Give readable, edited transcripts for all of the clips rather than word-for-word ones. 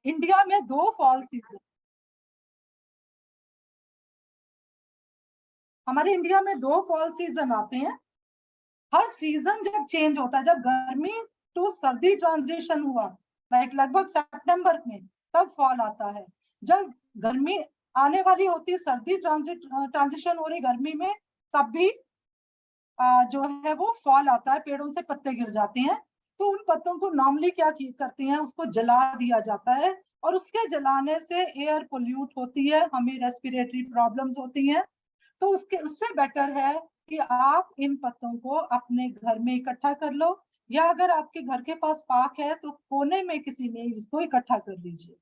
India में 2 fall season, हमारे India में 2 फॉल सीजन आते हैं। हर सीजन जब चेंज होता है, जब गर्मी टू सर्दी ट्रांजिशन हुआ, लाइक लगभग सितंबर में, तब फॉल आता है। जब गर्मी आने वाली होती है, सर्दी ट्रांजिशन हो रही गर्मी में, तब भी जो है वो फॉल आता है, पेड़ों से पत्ते गिर जाते हैं। तो उन पत्तों को नॉर्मली क्या करते हैं, उसको जला दिया जाता है, और उसके जलाने से एयर पोल्यूट होती है, हमें रेस्पिरेटरी प्रॉब्लम्स होती हैं। तो उससे बेटर है कि आप इन पत्तों को अपने घर में इकट्ठा कर लो, या अगर आपके घर के पास पार्क है तो कोने में किसी में इसको इकट्ठा कर लीजिए।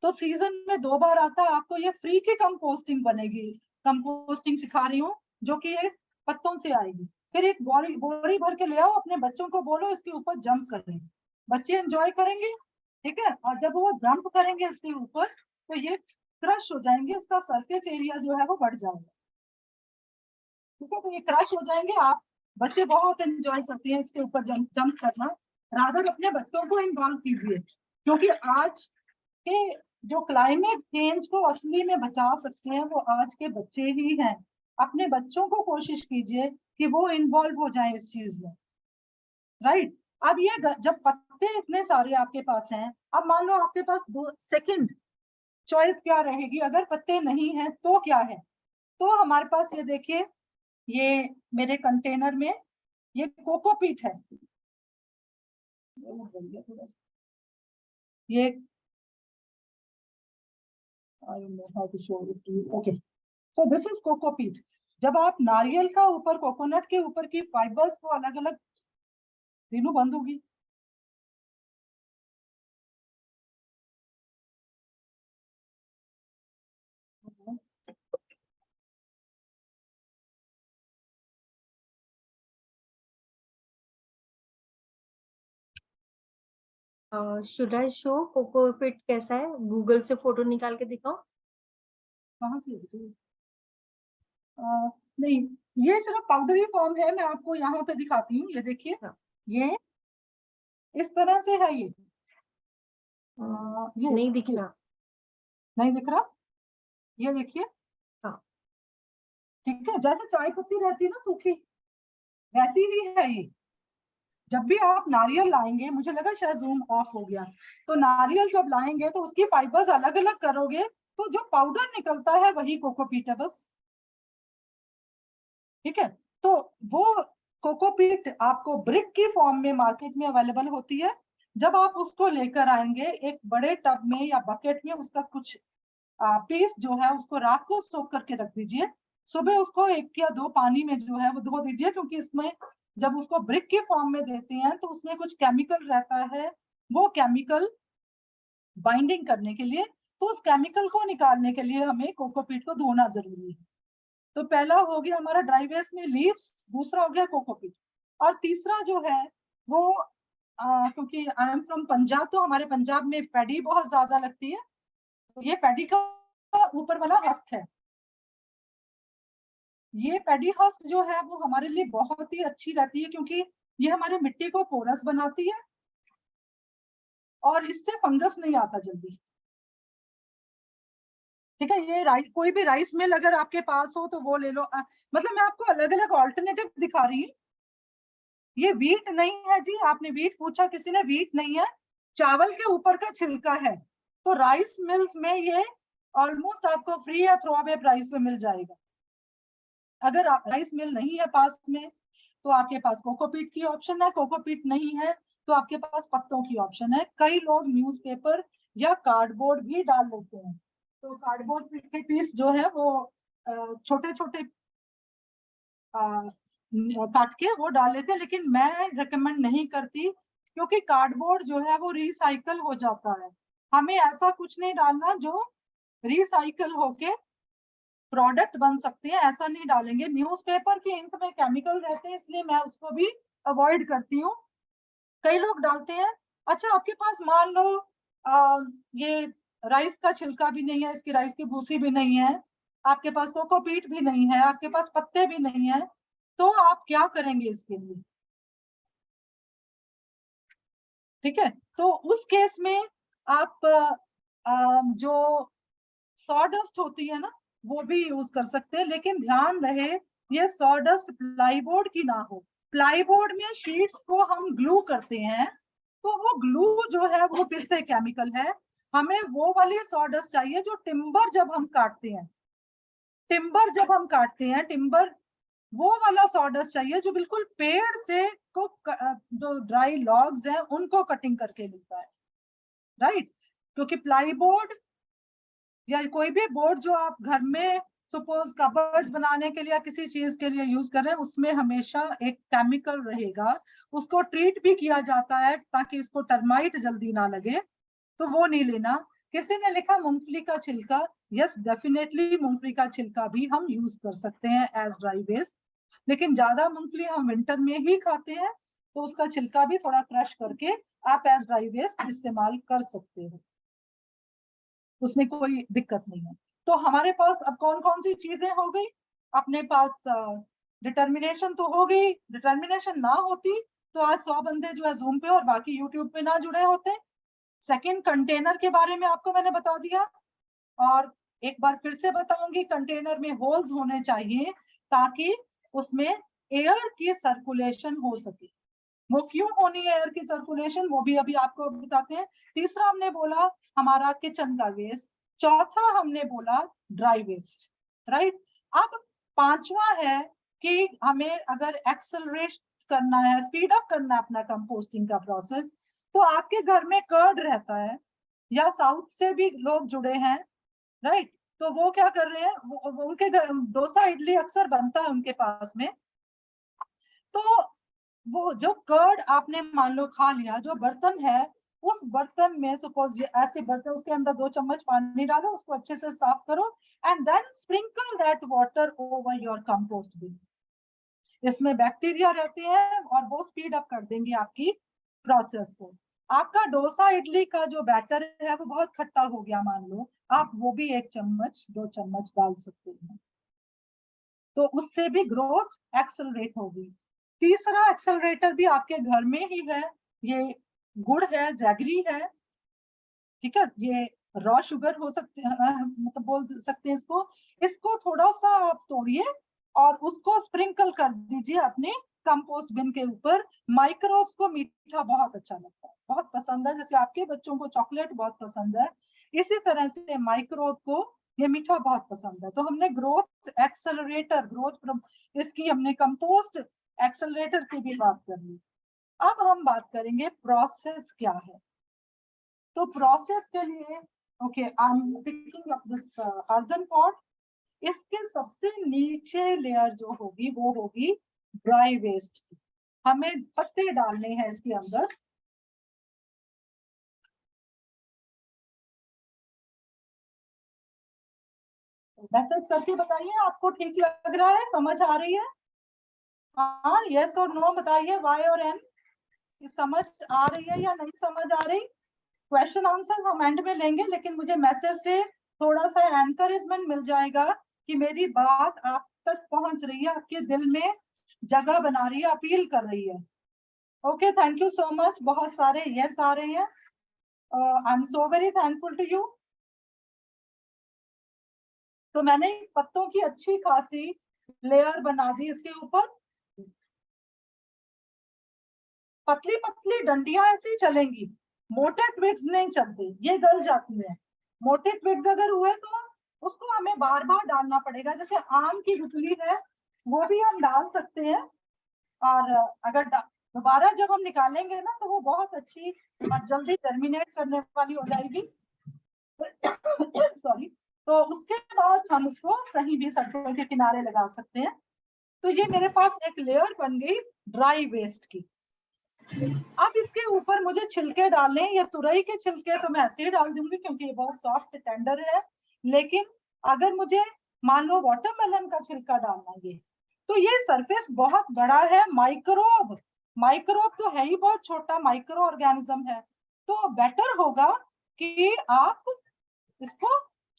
तो सीजन में 2 बार आता है, आपको ये फ्री की कंपोस्टिंग बनेगी, कंपोस्टिंग सिखा रही हूँ, जो कि ये पत्तों से आएगी। फिर एक बोरी भर के ले आओ, अपने बच्चों को बोलो इसके ऊपर जंप करें, बच्चे एंजॉय करेंगे, ठीक है। और जब वो जंप करेंगे इसके ऊपर, तो ये क्रश हो जाएंगे, इसका सरफेस एरिया जो है वो बढ़ जाएगा, ठीक है। तो ये क्रश हो जाएंगे, आप बच्चे बहुत एंजॉय करते हैं इसके ऊपर जंप करना। रादर अपने बच्चों को इन्वॉल्व कीजिए, क्योंकि आज के जो क्लाइमेट चेंज को असली में बचा सकते हैं वो आज के बच्चे ही हैं। अपने बच्चों को कोशिश कीजिए कि वो इन्वॉल्व हो जाए इस चीज में, राइट। अब ये जब पत्ते इतने सारे आपके पास हैं, अब मान लो आपके पास 2 सेकंड चॉइस क्या रहेगी, अगर पत्ते नहीं हैं तो क्या है। तो हमारे पास ये देखिए, ये मेरे कंटेनर में ये कोकोपीट है, ये I don't know how to show it to you. Okay, so this is cocopeat. जब आप नारियल का ऊपर, कोकोनट के ऊपर की फाइबर्स को अलग अलग, तीनों बंद होगी, शुड आई शो कोकोपीट कैसा है? गूगल से फोटो निकाल के दिखाओ। कहाँ से नहीं, ये सिर्फ पाउडरी फॉर्म है, मैं आपको यहाँ पे दिखाती हूँ, ये देखिए, ये इस तरह से है, ये नहीं दिख रहा। नहीं दिख रहा, ये देखिए, हाँ। ठीक है। जैसे चाय पत्ती रहती है ना सूखी, वैसी ही है ये। जब भी आप नारियल लाएंगे, मुझे लगा शायद जूम ऑफ हो गया, तो नारियल जब लाएंगे तो उसकी फाइबर्स अलग अलग करोगे, तो जो पाउडर निकलता है वही कोकोपीट है बस, ठीक है। तो वो कोकोपीट आपको ब्रिक की फॉर्म में मार्केट में अवेलेबल होती है। जब आप उसको लेकर आएंगे एक बड़े टब में या बकेट में, उसका कुछ पीस जो है उसको रात को सोख करके रख दीजिए, सुबह उसको 1 या 2 पानी में जो है वो धो दीजिए, क्योंकि इसमें जब उसको ब्रिक के फॉर्म में देते हैं तो उसमें कुछ केमिकल रहता है, वो केमिकल बाइंडिंग करने के लिए, तो उस केमिकल को निकालने के लिए हमें कोकोपीट को धोना जरूरी है। तो पहला हो गया हमारा ड्राई वेस्ट में लीव्स, दूसरा हो गया कोकोपीट, और तीसरा जो है वो क्योंकि आई एम फ्रॉम पंजाब, तो हमारे पंजाब में पैडी बहुत ज्यादा लगती है, तो ये पैडी का ऊपर वाला हस्क है। ये पैडी हस्क जो है वो हमारे लिए बहुत ही अच्छी रहती है, क्योंकि ये हमारे मिट्टी को पोरस बनाती है और इससे फंगस नहीं आता जल्दी, ठीक है। ये राइस, कोई भी राइस मिल अगर आपके पास हो तो वो ले लो, मतलब मैं आपको अलग अलग ऑल्टरनेटिव दिखा रही हूँ। ये वीट नहीं है जी, आपने वीट पूछा, किसी ने वीट नहीं है, चावल के ऊपर का छिलका है। तो राइस मिल्स में ये ऑलमोस्ट आपको फ्री या थ्रो अवे प्राइस में मिल जाएगा। अगर आप राइस मिल नहीं है पास में, तो आपके पास कोकोपीट की ऑप्शन है, कोकोपीट नहीं है तो आपके पास पत्तों की ऑप्शन है। कई लोग न्यूज़पेपर या कार्डबोर्ड भी डाल लेते हैं, तो कार्डबोर्ड के पीस जो है वो छोटे छोटे काट के वो डाल लेते हैं, लेकिन मैं रिकमेंड नहीं करती, क्योंकि कार्डबोर्ड जो है वो रिसाइकल हो जाता है। हमें ऐसा कुछ नहीं डालना जो रिसाइकल होके प्रोडक्ट बन सकते हैं, ऐसा नहीं डालेंगे। न्यूज़पेपर की इंक में केमिकल रहते हैं, इसलिए मैं उसको भी अवॉइड करती हूँ। कई लोग डालते हैं। अच्छा, आपके पास मान लो ये राइस का छिलका भी नहीं है, इसकी राइस की भूसी भी नहीं है, आपके पास कोकोपीट भी नहीं है, आपके पास पत्ते भी नहीं है, तो आप क्या करेंगे इसके लिए, ठीक है। तो उस केस में आप जो सॉडस्ट होती है ना वो भी यूज कर सकते हैं, लेकिन ध्यान रहे ये सॉडस्ट प्लाईबोर्ड की ना हो। प्लाईबोर्ड में शीट्स को हम ग्लू करते हैं, तो वो ग्लू जो है वो फिर से केमिकल है। हमें वो वाली सॉडस्ट चाहिए जो टिम्बर जब हम काटते हैं, टिम्बर वो वाला सॉडस्ट चाहिए जो बिल्कुल पेड़ से को जो ड्राई लॉग्स हैं उनको कटिंग करके मिलता है, राइट। क्योंकि प्लाईबोर्ड या कोई भी बोर्ड जो आप घर में सपोज कबर्ड्स बनाने के लिए या किसी चीज के लिए यूज कर रहे हैं, उसमें हमेशा एक केमिकल रहेगा, उसको ट्रीट भी किया जाता है ताकि इसको टर्माइट जल्दी ना लगे, तो वो नहीं लेना। किसी ने लिखा मूंगफली का छिलका, यस डेफिनेटली मूंगफली का छिलका भी हम यूज कर सकते हैं एज ड्राई वेस्ट, लेकिन ज्यादा मूंगफली हम विंटर में ही खाते हैं, तो उसका छिलका भी थोड़ा क्रश करके आप एज ड्राई वेस्ट इस्तेमाल कर सकते हो, उसमें कोई दिक्कत नहीं है। तो हमारे पास अब कौन कौन सी चीजें हो गई, अपने पास डिटर्मिनेशन तो हो गई, डिटर्मिनेशन ना होती तो आज 100 बंदे जो है जूम पे और बाकी यूट्यूब पे ना जुड़े होते। सेकंड, कंटेनर के बारे में आपको मैंने बता दिया, और एक बार फिर से बताऊंगी, कंटेनर में होल्स होने चाहिए ताकि उसमें एयर की सर्कुलेशन हो सके। वो क्यों होनी है एयर की सर्कुलेशन, वो भी अभी आपको बताते हैं। तीसरा हमने बोला हमारा किचन का वेस्ट, चौथा हमने बोला ड्राई वेस्ट, राइट। अब पांचवा है कि हमें अगर एक्सेलरेट करना है, स्पीड अप करना अपना कंपोस्टिंग का प्रोसेस, तो आपके घर में कर्ड रहता है या साउथ से भी लोग जुड़े हैं, राइट। तो वो क्या कर रहे हैं, वो उनके घर डोसा इडली अक्सर बनता है उनके पास में, तो वो जो कर्ड आपने मान लो खा लिया, जो बर्तन है उस बर्तन में सपोज ऐसे बर्तन, उसके अंदर 2 चम्मच पानी डालो, उसको अच्छे से साफ करो and then sprinkle that water over your compost bin. इसमें बैक्टीरिया रहते हैं और वो स्पीड अप कर देंगे आपकी प्रोसेस को। आपका डोसा इडली का जो बैटर है वो बहुत खट्टा हो गया मान लो, आप वो भी 1 चम्मच 2 चम्मच डाल सकते हैं, तो उससे भी ग्रोथ एक्सेलरेट होगी। तीसरा एक्सेलरेटर भी आपके घर में ही है, ये गुड़ है, जैगरी है, ठीक है। ये रॉ शुगर हो सकते मतलब बोल सकते हैं इसको। इसको थोड़ा सा आप तोड़िए और उसको स्प्रिंकल कर दीजिए अपने कंपोस्ट बिन के ऊपर। माइक्रोब्स को मीठा बहुत अच्छा लगता है, बहुत पसंद है, जैसे आपके बच्चों को चॉकलेट बहुत पसंद है, इसी तरह से माइक्रोब को ये मीठा बहुत पसंद है। तो हमने ग्रोथ एक्सेलरेटर, इसकी हमने कंपोस्ट एक्सेलरेटर की भी बात कर ली। अब हम बात करेंगे प्रोसेस क्या है। तो प्रोसेस के लिए okay, I am picking up this earthen pot. इसके सबसे नीचे लेयर जो होगी वो होगी ड्राई वेस्ट की। हमें पत्ते डालने हैं इसके अंदर। मैसेज करके बताइए आपको ठीक लग रहा है, समझ आ रही है? हाँ, यस और नो बताइए, वाई और एन, समझ आ रही है या नहीं समझ आ रही। क्वेश्चन आंसर हम एंड में लेंगे, लेकिन मुझे मैसेज से थोड़ा सा एनकरेजमेंट मिल जाएगा कि मेरी बात आप तक पहुंच रही है, आपके दिल में जगह बना रही है, अपील कर रही है। Okay, thank you so much, बहुत सारे यस आ रहे हैं, I am so very thankful to you. तो मैंने पत्तों की अच्छी खासी लेयर बना दी इसके ऊपर, पतली पतली डंडियां ऐसी चलेंगी, मोटे ट्विग्स नहीं चलते, ये गल जाती है। मोटे ट्विग्स अगर हुए तो उसको हमें बार बार डालना पड़ेगा, जैसे आम की गुठली है वो भी हम डाल सकते हैं, और अगर दोबारा जब हम निकालेंगे ना तो वो बहुत अच्छी और जल्दी टर्मिनेट करने वाली हो जाएगी। सॉरी। तो उसके बाद हम उसको कहीं भी सड़कों के किनारे लगा सकते हैं। तो ये मेरे पास एक लेयर बन गई ड्राई वेस्ट की। अब इसके ऊपर मुझे छिलके डालने, या तुरई के छिलके तो मैं ऐसे ही डाल दूंगी क्योंकि ये बहुत सॉफ्ट टेंडर है, लेकिन अगर मुझे मान लो वाटरमेलन का छिलका डालना है, तो ये सरफेस बहुत बड़ा है, माइक्रोब माइक्रोब तो है ही बहुत छोटा, माइक्रो ऑर्गेनिज्म है, तो बेटर होगा कि आप इसको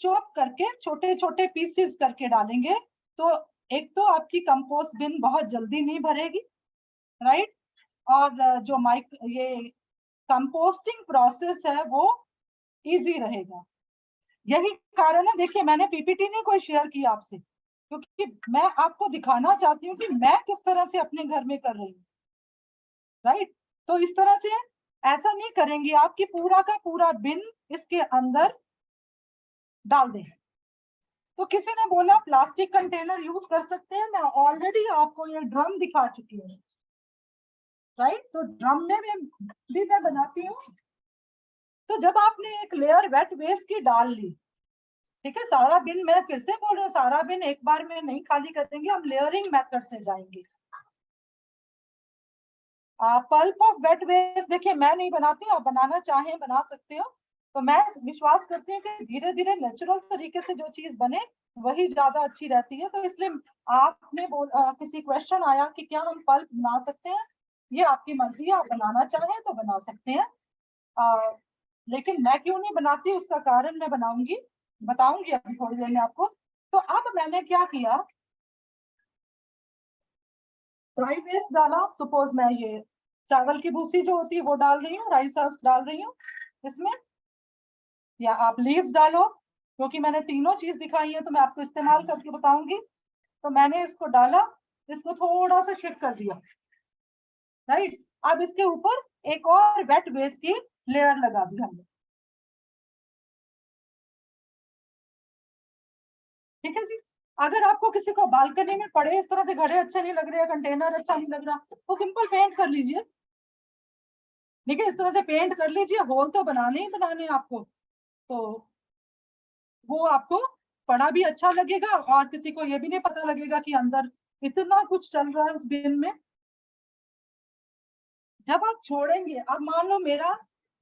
चॉप करके छोटे छोटे पीसेस करके डालेंगे, तो एक तो आपकी कंपोस्ट बिन बहुत जल्दी नहीं भरेगी, राइट। और जो ये कंपोस्टिंग प्रोसेस है वो इजी रहेगा। यही कारण है, देखिए मैंने पीपीटी नहीं कोई शेयर की आपसे, क्योंकि मैं आपको दिखाना चाहती हूँ कि मैं किस तरह से अपने घर में कर रही हूँ, राइट। तो इस तरह से ऐसा नहीं करेंगे आपकी पूरा का पूरा बिन इसके अंदर डाल दें। तो किसी ने बोला प्लास्टिक कंटेनर यूज कर सकते हैं, मैं ऑलरेडी आपको ये ड्रम दिखा चुकी हूँ, राइट। तो ड्रम में भी मैं बनाती हूँ। तो जब आपने एक लेयर वेट वेस्ट की डाल ली, ठीक है, सारा बिन, मैं फिर से बोल रही हूँ, सारा बिन एक बार में नहीं खाली करेंगे, हम लेयरिंग मेथड से जाएंगे। पल्प ऑफ वेट वेस्ट, देखिए मैं नहीं बनाती, आप बनाना चाहें बना सकते हो। तो मैं विश्वास करती हूँ कि धीरे धीरे नेचुरल तरीके से जो चीज बने वही ज्यादा अच्छी रहती है। तो इसलिए आपने किसी क्वेश्चन आया कि क्या हम पल्प बना सकते हैं, ये आपकी मर्जी है, आप बनाना चाहें तो बना सकते हैं। लेकिन मैं क्यों नहीं बनाती उसका कारण मैं बताऊंगी अभी थोड़ी देर में आपको। तो अब मैंने क्या किया, ड्राई वेस्ट डाला, सपोज मैं ये चावल की भूसी जो होती है वो डाल रही हूँ, राइस हस्क डाल रही हूँ इसमें, या आप लीव्स डालो, क्योंकि मैंने तीनों चीज दिखाई है तो मैं आपको इस्तेमाल करके बताऊंगी। तो मैंने इसको डाला, इसको थोड़ा सा शिफ्ट कर दिया, राइट। अब इसके ऊपर एक और वेट वेस्ट की लेयर लगा दी हमने, ठीक है जी। अगर आपको किसी को बालकनी में पड़े इस तरह से घड़े अच्छे नहीं लग रहे, कंटेनर अच्छा नहीं लग रहा, तो सिंपल पेंट कर लीजिए, ठीक है, इस तरह से पेंट कर लीजिए, होल तो बनाने ही बनाने आपको, तो वो आपको पड़ा भी अच्छा लगेगा और किसी को ये भी नहीं पता लगेगा कि अंदर इतना कुछ चल रहा है उस बिन में। जब आप छोड़ेंगे, अब मान लो मेरा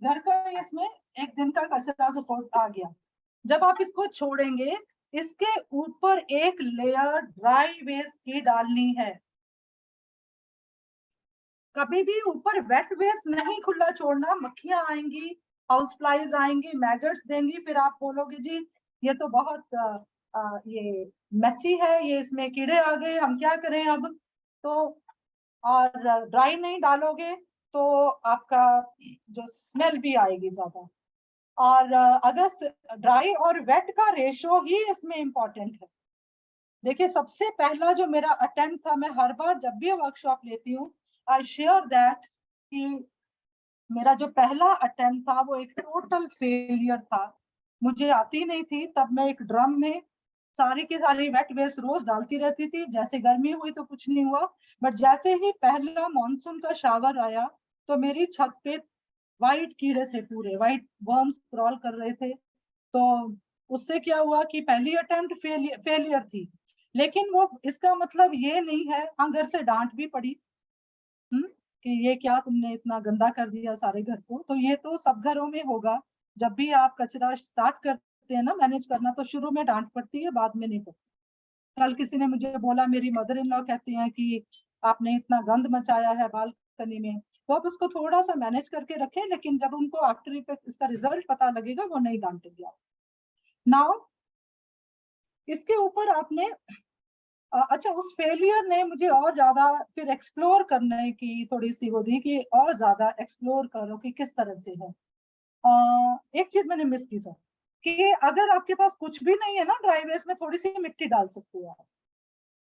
घर का इसमें एक दिन का कचरा सपोज आ गया, जब आप इसको छोड़ेंगे इसके ऊपर एक लेयर ड्राई वेस्ट की डालनी है। कभी भी ऊपर वेट वेस्ट नहीं खुला छोड़ना, मक्खियां आएंगी, हाउस फ्लाइज आएंगी, मैगट्स देंगी, फिर आप बोलोगे जी ये तो बहुत ये मेसी है, ये इसमें कीड़े आ गए, हम क्या करें अब। तो और ड्राई नहीं डालोगे तो आपका जो स्मेल भी आएगी ज्यादा। और अगर ड्राई और वेट का रेशो ही इसमें इंपॉर्टेंट है। देखिए सबसे पहला जो मेरा अटेम्प्ट था, मैं हर बार जब भी वर्कशॉप लेती हूँ आई शेयर दैट कि मेरा जो पहला अटेम्प्ट था वो एक टोटल फेलियर था। मुझे आती नहीं थी, तब मैं एक ड्रम में सारी की सारी वेट वेस्ट रोज डालती रहती थी, जैसे गर्मी हुई तो कुछ नहीं हुआ, बट जैसे ही पहला मॉनसून का शावर आया तो मेरी छत पे वाइट कीड़े थे, पूरे वाइट वर्म्स क्रॉल कर रहे थे। तो उससे क्या हुआ कि पहली अटेम्प्ट फेलियर थी, लेकिन वो इसका मतलब ये नहीं है, हाँ घर से डांट भी पड़ी, कि ये क्या तुमने इतना गंदा कर दिया सारे घर को। तो ये तो सब घरों में होगा, जब भी आप कचरा स्टार्ट करते हैं ना मैनेज करना, तो शुरू में डांट पड़ती है, बाद में नहीं पड़ती। कल किसी ने मुझे बोला, मेरी मदर इन लॉ कहती हैं कि आपने इतना गंद मचाया है बालकनी में, तो आप उसको थोड़ा सा मैनेज करके रखें, लेकिन जब उनको आफ्टर इफेक्ट इसका रिजल्ट पता लगेगा वो नहीं डांटेंगे आप। नाउ इसके ऊपर आपने अच्छा, उस फेलियर ने मुझे और ज्यादा फिर एक्सप्लोर करने की थोड़ी सी वो दी कि और ज्यादा एक्सप्लोर करो कि किस तरह से है। एक चीज मैंने मिस की सर, कि अगर आपके पास कुछ भी नहीं है ना ड्राई वेस्ट में, थोड़ी सी मिट्टी डाल सकते हो आप,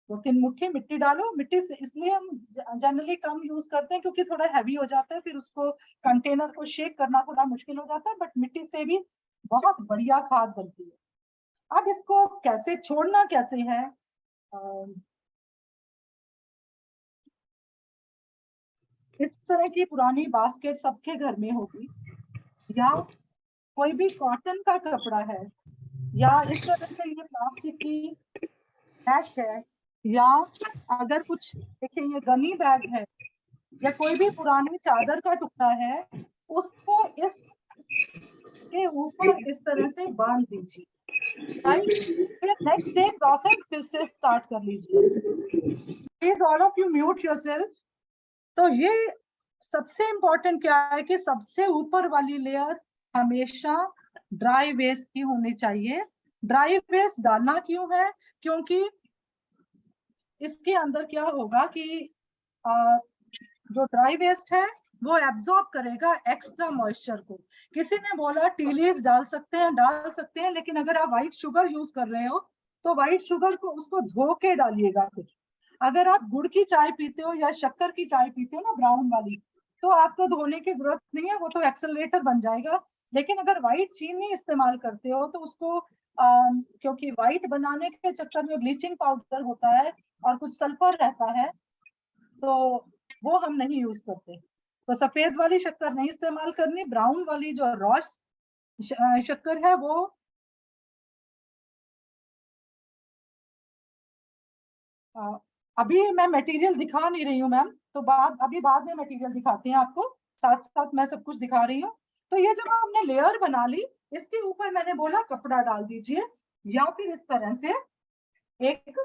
2-3 मुट्ठी मिट्टी डालो। मिट्टी से इसलिए हम जनरली कम यूज करते हैं क्योंकि थोड़ा हैवी हो जाता है, फिर उसको कंटेनर को शेक करना थोड़ा मुश्किल हो जाता है, बट मिट्टी से भी बहुत बढ़िया खाद बनती है। अब इसको कैसे छोड़ना कैसे है, इस तरह की पुरानी बास्केट सबके घर में होगी, या कोई भी कॉटन का कपड़ा है, या इस तरह से ये प्लास्टिक की बैग है, या अगर कुछ देखिए ये गनी बैग है, या कोई भी पुरानी चादर का टुकड़ा है, उसको इसके ऊपर इस तरह से बांध दीजिए, राइट। फिर नेक्स्ट डे प्रोसेस फिर से स्टार्ट कर लीजिए। Please all of you mute yourself. तो ये सबसे इंपॉर्टेंट क्या है कि सबसे ऊपर वाली लेयर हमेशा ड्राई वेस्ट की होनी चाहिए। ड्राई वेस्ट डालना क्यों है, क्योंकि इसके अंदर क्या होगा कि जो ड्राई वेस्ट है वो एब्जॉर्ब करेगा एक्स्ट्रा मॉइस्चर को। किसी ने बोला टी लीव्स डाल सकते हैं, डाल सकते हैं, लेकिन अगर आप व्हाइट शुगर यूज कर रहे हो तो व्हाइट शुगर को उसको धो के डालिएगा फिर। अगर आप गुड़ की चाय पीते हो या शक्कर की चाय पीते हो ना ब्राउन वाली, तो आपको धोने की जरूरत नहीं है, वो तो एक्सेलरेटर बन जाएगा। लेकिन अगर व्हाइट चीनी इस्तेमाल करते हो तो उसको क्योंकि व्हाइट बनाने के चक्कर में ब्लीचिंग पाउडर होता है और कुछ सल्फर रहता है, तो वो हम नहीं यूज करते। तो सफेद वाली शक्कर नहीं इस्तेमाल करनी, ब्राउन वाली जो रॉ शक्कर है वो अभी मैं मटेरियल दिखा नहीं रही हूँ मैम, तो अभी बाद में मटेरियल दिखाते हैं आपको, साथ साथ मैं सब कुछ दिखा रही हूँ। तो ये जब हमने लेयर बना ली, इसके ऊपर मैंने बोला कपड़ा डाल दीजिए, या फिर इस तरह से एक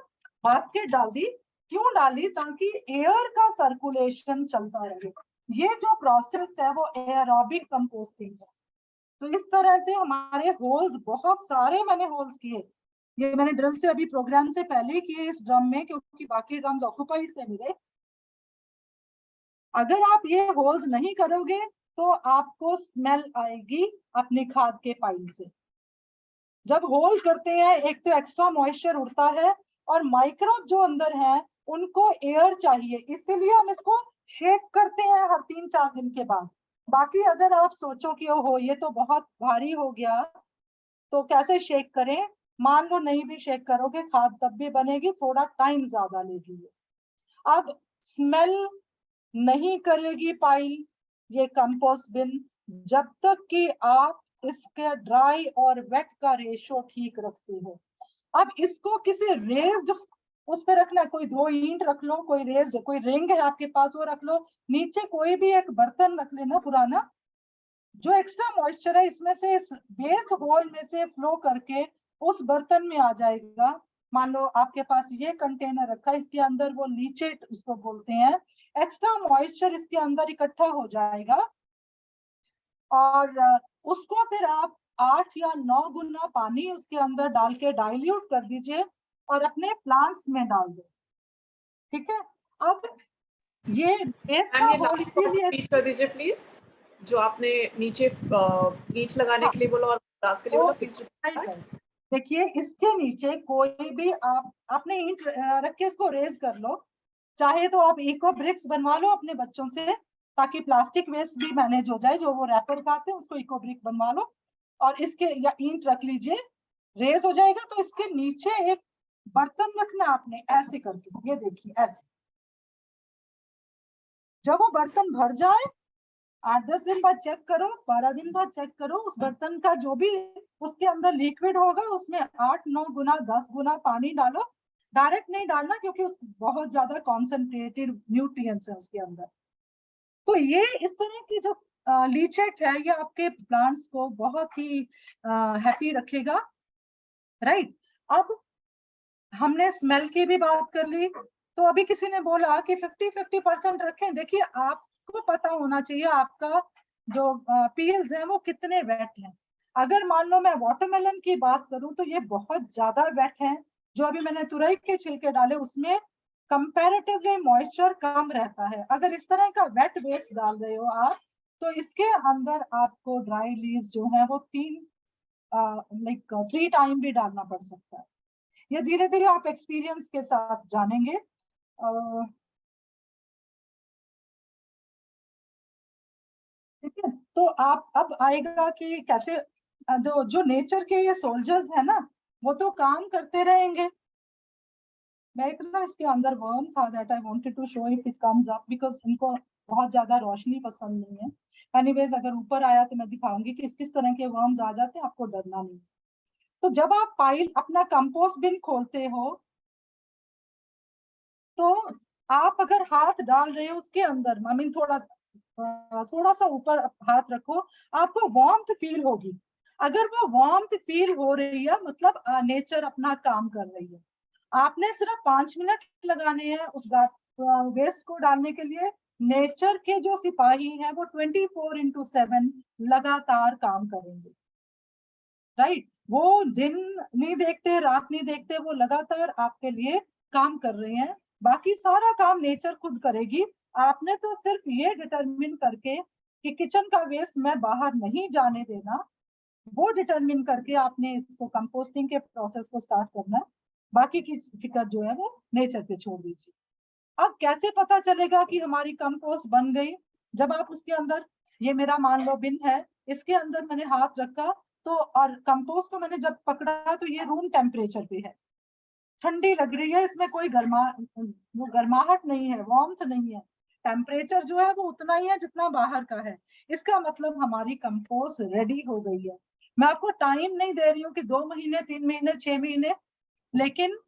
बास्केट डाल दी। क्यों डाली? ताकि एयर का सर्कुलेशन चलता रहे। ये जो प्रोसेस है वो एयरोबिक कंपोस्टिंग है। तो इस तरह से हमारे होल्स बहुत सारे मैंने होल्स किए। ये मैंने ड्रिल से अभी प्रोग्राम से पहले ही किए इस ड्रम में, क्योंकि बाकी ड्रम्स ऑक्युपाइड थे मेरे। अगर आप ये होल्स नहीं करोगे तो आपको स्मेल आएगी अपनी खाद के पाइल से। जब होल करते हैं एक तो एक्स्ट्रा मॉइस्चर उड़ता है, और माइक्रोब जो अंदर है उनको एयर चाहिए, इसीलिए हम इसको शेक करते हैं हर 3-4 दिन के बाद। बाकी अगर आप सोचो कि ओहो ये तो बहुत भारी हो गया, तो कैसे शेक करें? मान लो नहीं भी शेक करोगे, खाद तब भी बनेगी, थोड़ा टाइम ज्यादा लेगी। अब स्मेल नहीं करेगी पाइल ये कंपोस्ट बिन, जब तक कि आप इसके ड्राई और वेट का रेशो ठीक रखते हो। अब इसको किसी रेज्ड उस पर रखना है, कोई 2 ईंट रख लो, कोई रेज्ड, कोई रिंग है आपके पास वो रख लो, नीचे कोई भी एक बर्तन रख लेना पुराना। जो एक्स्ट्रा मॉइस्चर है इसमें से इस बेस होल में से फ्लो करके उस बर्तन में आ जाएगा। मान लो आपके पास ये कंटेनर रखा है, इसके अंदर वो लीचेट उसको बोलते हैं, एक्स्ट्रा मॉइस्चर इसके अंदर इकट्ठा हो जाएगा, और उसको फिर आप 8 या 9 गुना पानी उसके अंदर डाल के डाइल्यूट कर दीजिए और अपने प्लांट्स में डाल दो। ठीक है? अब ये बेस का मैम ये होल लास्ट इसीलिए रिपीट कर दीजिए प्लीज, जो आपने नीचे नीच लगाने के लिए बोला और ग्लास के लिए बोला, प्लीज रिपीट। देखिए इसके नीचे कोई भी आप अपने ईंट रख के इसको रेज कर लो। चाहे तो आप इको ब्रिक्स बनवा लो अपने बच्चों से, ताकि प्लास्टिक वेस्ट भी मैनेज हो जाए, जो वो रैपर खाते हैं उसको इको ब्रिक बनवा लो और इसके या ईंट रख लीजिए, रेज हो जाएगा। तो इसके नीचे एक बर्तन रखना आपने, ऐसे करके, ये देखिए ऐसे। जब वो बर्तन भर जाए, 8-10 दिन बाद चेक करो, 12 दिन बाद चेक करो, उस बर्तन का जो भी उसके अंदर लिक्विड होगा उसमें 8-9 गुना 10 गुना पानी डालो। डायरेक्ट नहीं डालना, क्योंकि उस बहुत ज्यादा कॉन्सेंट्रेटेड न्यूट्रिएंट्स है उसके अंदर। तो ये इस तरह की जो लीचेट है, ये आपके प्लांट्स को बहुत ही हैप्पी रखेगा। राइट? अब हमने स्मेल की भी बात कर ली। तो अभी किसी ने बोला कि 50-50% रखें। देखिए आपको पता होना चाहिए आपका जो पील्स हैं वो कितने वेट हैं। अगर मान लो मैं वाटरमेलन की बात करूं तो ये बहुत ज्यादा वेट है। जो अभी मैंने तुरई के छिलके डाले उसमें कंपैरेटिवली मॉइस्चर कम रहता है। अगर इस तरह का वेट बेस डाल रहे हो आप, तो इसके अंदर आपको ड्राई लीव्स जो है वो 3 टाइम भी डालना पड़ सकता है। ये धीरे धीरे आप एक्सपीरियंस के साथ जानेंगे। ठीक है? तो आप अब आएगा कि कैसे जो नेचर के ये सोल्जर्स है ना, वो तो काम करते रहेंगे। मैं इतना इसके अंदर वर्म था that I wanted to show if it comes up, because इनको बहुत ज्यादा रोशनी पसंद नहीं है। एनीवेज अगर ऊपर आया तो मैं दिखाऊंगी कि किस तरह के वर्म्स आ जाते हैं, आपको डरना नहीं। तो जब आप पाइल अपना कंपोस्ट बिन खोलते हो, तो आप अगर हाथ डाल रहे हो उसके अंदर, आई मीन थोड़ा सा ऊपर हाथ रखो, आपको वार्मथ फील होगी। अगर वो वार्मथ फील हो रही है मतलब नेचर अपना काम कर रही है। आपने सिर्फ 5 मिनट लगाने हैं उस वेस्ट को डालने के लिए। नेचर के जो सिपाही हैं वो 24/7 लगातार काम करेंगे। राइट? वो दिन नहीं देखते, रात नहीं देखते, वो लगातार आपके लिए काम कर रहे हैं। बाकी सारा काम नेचर खुद करेगी। आपने तो सिर्फ ये डिटरमिन करके कि किचन का वेस्ट मैं बाहर नहीं जाने देना, वो डिटरमिन करके आपने इसको कंपोस्टिंग के प्रोसेस को स्टार्ट करना है। बाकी की फिक्र जो है वो नेचर पे छोड़ दीजिए। अब कैसे पता चलेगा कि हमारी कंपोस्ट बन गई? जब आप उसके अंदर, ये मेरा मान लो बिन है, इसके अंदर मैंने हाथ रखा तो, और कंपोस्ट को मैंने जब पकड़ा तो ये रूम टेम्परेचर पे है, ठंडी लग रही है, इसमें कोई वो गर्माहट नहीं है, वार्मथ नहीं है, टेम्परेचर जो है वो उतना ही है जितना बाहर का है। इसका मतलब हमारी कंपोस्ट रेडी हो गई है। मैं आपको टाइम नहीं दे रही हूँ कि 2 महीने, 3 महीने, 6 महीने, लेकिन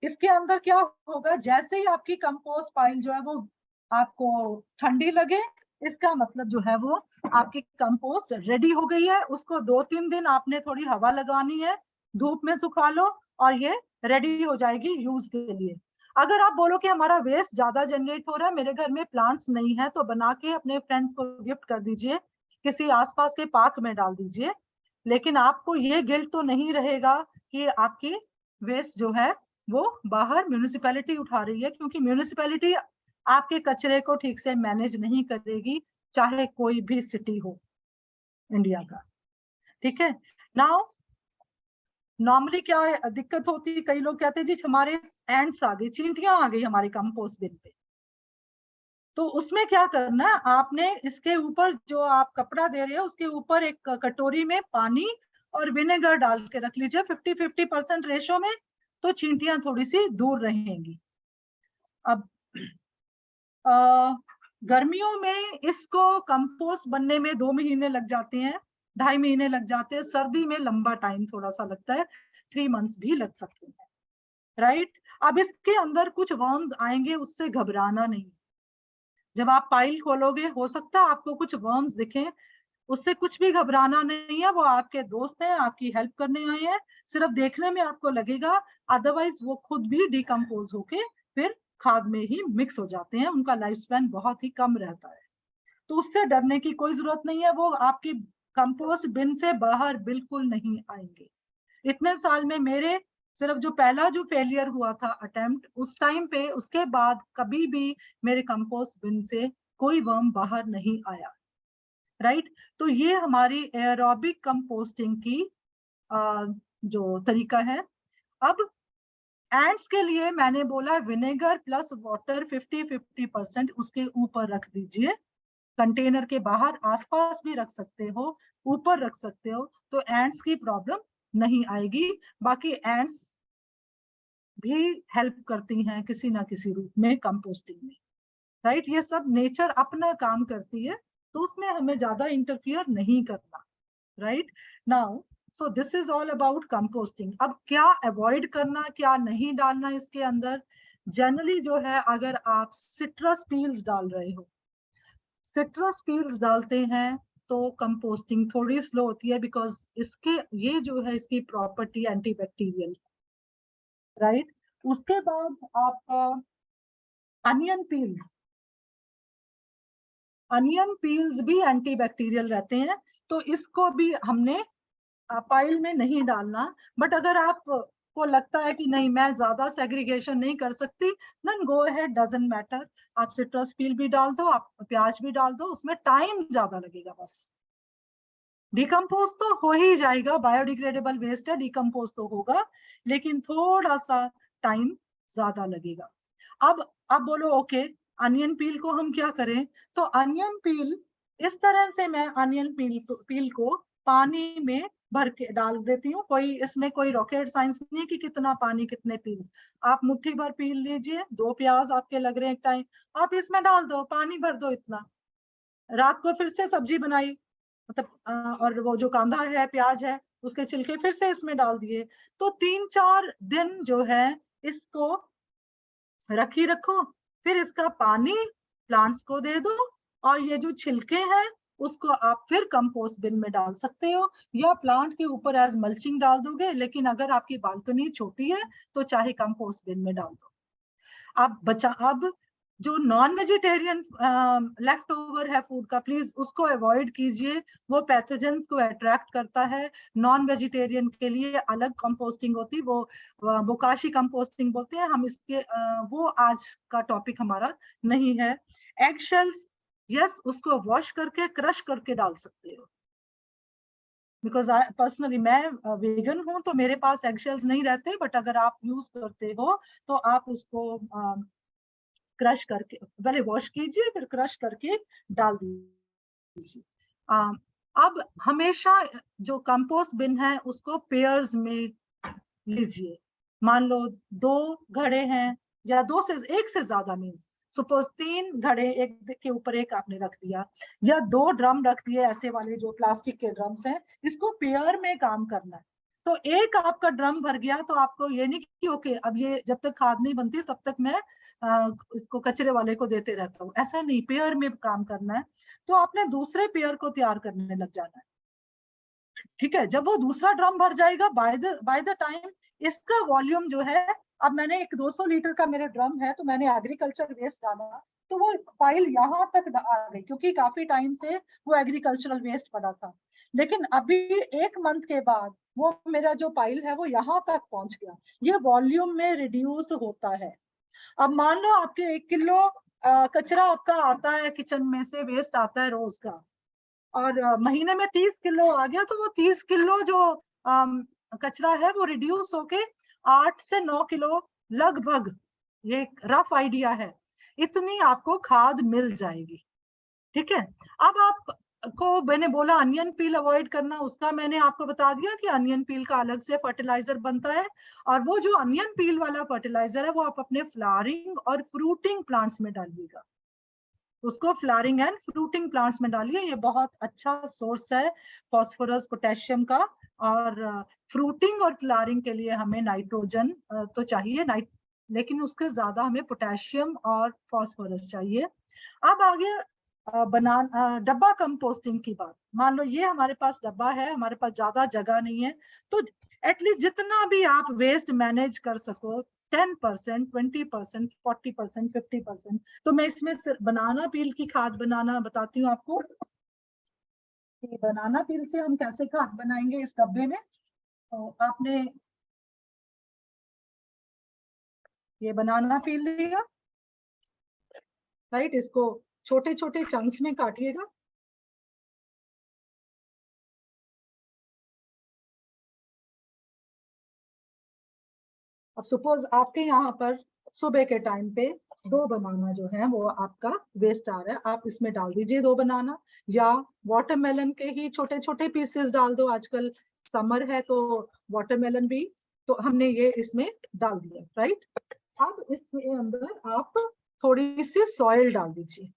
इसके अंदर क्या होगा, जैसे ही आपकी कंपोस्ट पाइल जो है वो आपको ठंडी लगे, इसका मतलब जो है वो आपकी कंपोस्ट रेडी हो गई है। उसको 2-3 दिन आपने थोड़ी हवा लगानी है, धूप में सुखा लो और ये रेडी हो जाएगी यूज के लिए। अगर आप बोलो कि हमारा वेस्ट ज्यादा जनरेट हो रहा है, मेरे घर में प्लांट्स नहीं है, तो बना के अपने फ्रेंड्स को गिफ्ट कर दीजिए, किसी आसपास के पार्क में डाल दीजिए, लेकिन आपको ये गिल्ट तो नहीं रहेगा कि आपकी वेस्ट जो है वो बाहर म्यूनिसिपैलिटी उठा रही है, क्योंकि म्यूनिसिपैलिटी आपके कचरे को ठीक से मैनेज नहीं करेगी, चाहे कोई भी सिटी हो इंडिया का। ठीक है। नाउ नॉर्मली क्या है, दिक्कत होती है, कई लोग कहते हैं जी हमारे एंड्स आ गई, चींटियां आ गई हमारे कंपोस्ट बिन पे। तो उसमें क्या करना, आपने इसके ऊपर जो आप कपड़ा दे रहे हो उसके ऊपर एक कटोरी में पानी और विनेगर डाल के रख लीजिए 50-50% रेशो में, तो चींटियां थोड़ी सी दूर रहेंगी। अब गर्मियों में इसको कंपोस्ट बनने में 2 महीने लग जाते हैं, 2.5 महीने लग जाते हैं। सर्दी में लंबा टाइम थोड़ा सा लगता है, 3 मंथ्स भी लग सकते हैं, राइट। अब इसके अंदर कुछ वर्म्स आएंगे, उससे घबराना नहीं। जब आप पाइल खोलोगे हो सकता है आपको कुछ वर्म्स दिखें, उससे कुछ भी घबराना नहीं है, वो आपके दोस्त हैं, आपकी हेल्प करने आए हैं, सिर्फ देखने में आपको लगेगा, अदरवाइज वो खुद भी डिकम्पोज होके फिर खाद में ही मिक्स हो जाते हैं, उनका लाइफ स्पैन बहुत ही कम रहता है। तो उससे डरने की कोई जरूरत नहीं है, वो आपकी कंपोस्ट बिन से बाहर बिल्कुल नहीं आएंगे। इतने साल में मेरे सिर्फ जो पहला जो फेलियर हुआ था अटेम्प्ट, उस टाइम पे, उसके बाद कभी भी मेरे कंपोस्ट बिन से कोई वर्म बाहर नहीं आया, राइट। तो ये हमारी एरोबिक कंपोस्टिंग की जो तरीका है। अब एंड्स के लिए मैंने बोला विनेगर प्लस वाटर 50-50% उसके ऊपर रख दीजिए, कंटेनर के बाहर, आसपास भी रख सकते हो, ऊपर रख सकते हो, तो एंड्स की प्रॉब्लम नहीं आएगी। बाकी एंड्स भी हेल्प करती हैं किसी ना किसी रूप में कंपोस्टिंग में, राइट। ये सब नेचर अपना काम करती है, तो उसमें हमें ज्यादा इंटरफियर नहीं करना, right. Now so this is all about composting. अब क्या अवॉइड करना, क्या नहीं डालना इसके अंदर, जनरली जो है, अगर आप सिट्रस पील्स डाल रहे हो, सिट्रस पील्स डालते हैं तो कंपोस्टिंग थोड़ी स्लो होती है, बिकॉज इसके ये जो है इसकी प्रॉपर्टी एंटीबैक्टीरियल, राइट। उसके बाद आपका अनियन पील्स, अनियन पील्स भी एंटीबैक्टीरियल रहते हैं, तो इसको भी हमने पाइल में नहीं डालना। बट अगर आप को लगता है कि नहीं मैं ज्यादा सेग्रीगेशन नहीं कर सकती, then go ahead, doesn't matter, आप सिट्रस पील भी डाल दो, आप प्याज भी डाल दो, उसमें टाइम ज्यादा लगेगा बस। डिकम्पोज तो हो ही जाएगा, बायोडिग्रेडेबल वेस्ट है, डिकम्पोज तो होगा, लेकिन थोड़ा सा टाइम ज्यादा लगेगा। अब बोलो ओके, अनियन पील को हम क्या करें? तो अनियन पील इस तरह से, मैं अनियन पील को पानी में भर के डाल देती हूँ, कोई इसमें कोई रॉकेट साइंस नहीं है कि कितना पानी कितने पील। आप मुट्ठी भर पील लीजिए, 2 प्याज आपके लग रहे हैं एक टाइम, आप इसमें डाल दो, पानी भर दो इतना, रात को फिर से सब्जी बनाई, मतलब और वो जो कांदा है, प्याज है, उसके छिलके फिर से इसमें डाल दिए, तो 3-4 दिन जो है इसको रखी रखो, फिर इसका पानी प्लांट्स को दे दो, और ये जो छिलके हैं उसको आप फिर कंपोस्ट बिन में डाल सकते हो, या प्लांट के ऊपर एज मल्चिंग डाल दोगे, लेकिन अगर आपकी बालकनी छोटी है तो चाहे कंपोस्ट बिन में डाल दो। अब जो नॉन वेजिटेरियन लेफ्ट ओवर है फूड का, प्लीज उसको अवॉइड कीजिए, वो पैथोजेंस को अट्रैक्ट करता है। नॉन वेजिटेरियन के लिए अलग कंपोस्टिंग होती है, वो बोकाशी कंपोस्टिंग बोलते हैं हम इसके, वो आज का टॉपिक हमारा नहीं है। एग शेल्स, यस, उसको वॉश करके क्रश करके डाल सकते हो, बिकॉज पर्सनली मैं वेगन हूं तो मेरे पास एग शेल्स नहीं रहते, बट अगर आप यूज करते हो तो आप उसको क्रश करके पहले वॉश कीजिए, फिर क्रश करके डाल दीजिए। अब हमेशा जो कंपोस्ट बिन है उसको पेयर्स में लीजिए। मान लो 2 घड़े हैं या 2 से एक से ज्यादा, मीन्स सपोज 3 घड़े एक के ऊपर एक आपने रख दिया, या 2 ड्रम रख दिए ऐसे वाले जो प्लास्टिक के ड्रम्स हैं, इसको पेयर में काम करना है। तो एक आपका ड्रम भर गया तो आपको ये नहीं कि ओके अब ये जब तक खाद नहीं बनती तब तक मैं इसको कचरे वाले को देते रहता हूँ, ऐसा नहीं, पेयर में काम करना है। तो आपने दूसरे पेयर को तैयार करने लग जाना है, ठीक है। जब वो दूसरा ड्रम भर जाएगा, बाय द टाइम इसका वॉल्यूम जो है, अब मैंने एक 200 लीटर का मेरे ड्रम है तो मैंने एग्रीकल्चर वेस्ट डाला, तो वो फाइल यहाँ तक आ गई, क्योंकि काफी टाइम से वो एग्रीकल्चरल वेस्ट पड़ा था। लेकिन अभी 1 मंथ के बाद वो मेरा जो पाइल है वो यहाँ तक पहुंच गया, ये वॉल्यूम में रिड्यूस होता है। अब मान लो आपके 1 किलो कचरा आपका आता है किचन में से, वेस्ट आता है रोज का, और महीने में 30 किलो आ गया, तो वो 30 किलो जो कचरा है वो रिड्यूस होके 8 से 9 किलो लगभग, ये रफ आइडिया है, इतनी आपको खाद मिल जाएगी, ठीक है। अब आपको मैंने बोला अनियन पील अवॉइड करना, उसका मैंने आपको बता दिया कि अनियन पील का अलग से फर्टिलाइजर बनता है, और वो जो अनियन पील वाला फर्टिलाइजर है वो आप अपने फ्लावरिंग और फ्रूटिंग प्लांट्स में डालिएगा, उसको फ्लावरिंग एंड फ्रूटिंग प्लांट्स में डालिए, ये बहुत अच्छा सोर्स है फास्फोरस पोटेशियम का। और फ्रूटिंग और फ्लावरिंग के लिए हमें नाइट्रोजन तो चाहिए, लेकिन उसके ज्यादा हमें पोटेशियम और फास्फोरस चाहिए। अब आगे डब्बा कंपोस्टिंग की बात, मान लो ये हमारे पास डब्बा है, हमारे पास ज्यादा जगह नहीं है, तो एटलीस्ट जितना भी आप वेस्ट मैनेज कर सको, 10%, 20%, 40%, 50%, तो मैं इसमें बनाना पील की खाद बनाना बताती हूँ आपको। बनाना पील से हम कैसे खाद बनाएंगे इस डब्बे में, तो आपने ये बनाना पील लिया, राइट, इसको छोटे छोटे चंक्स में काटिएगा, अब सपोज आपके यहाँ पर सुबह के टाइम पे 2 बनाना जो है वो आपका वेस्ट आ रहा है, आप इसमें डाल दीजिए 2 बनाना, या वाटरमेलन के ही छोटे छोटे पीसेस डाल दो, आजकल समर है तो वाटरमेलन भी, तो हमने ये इसमें डाल दिया, राइट। अब इसके अंदर आप थोड़ी सी सॉइल डाल दीजिए,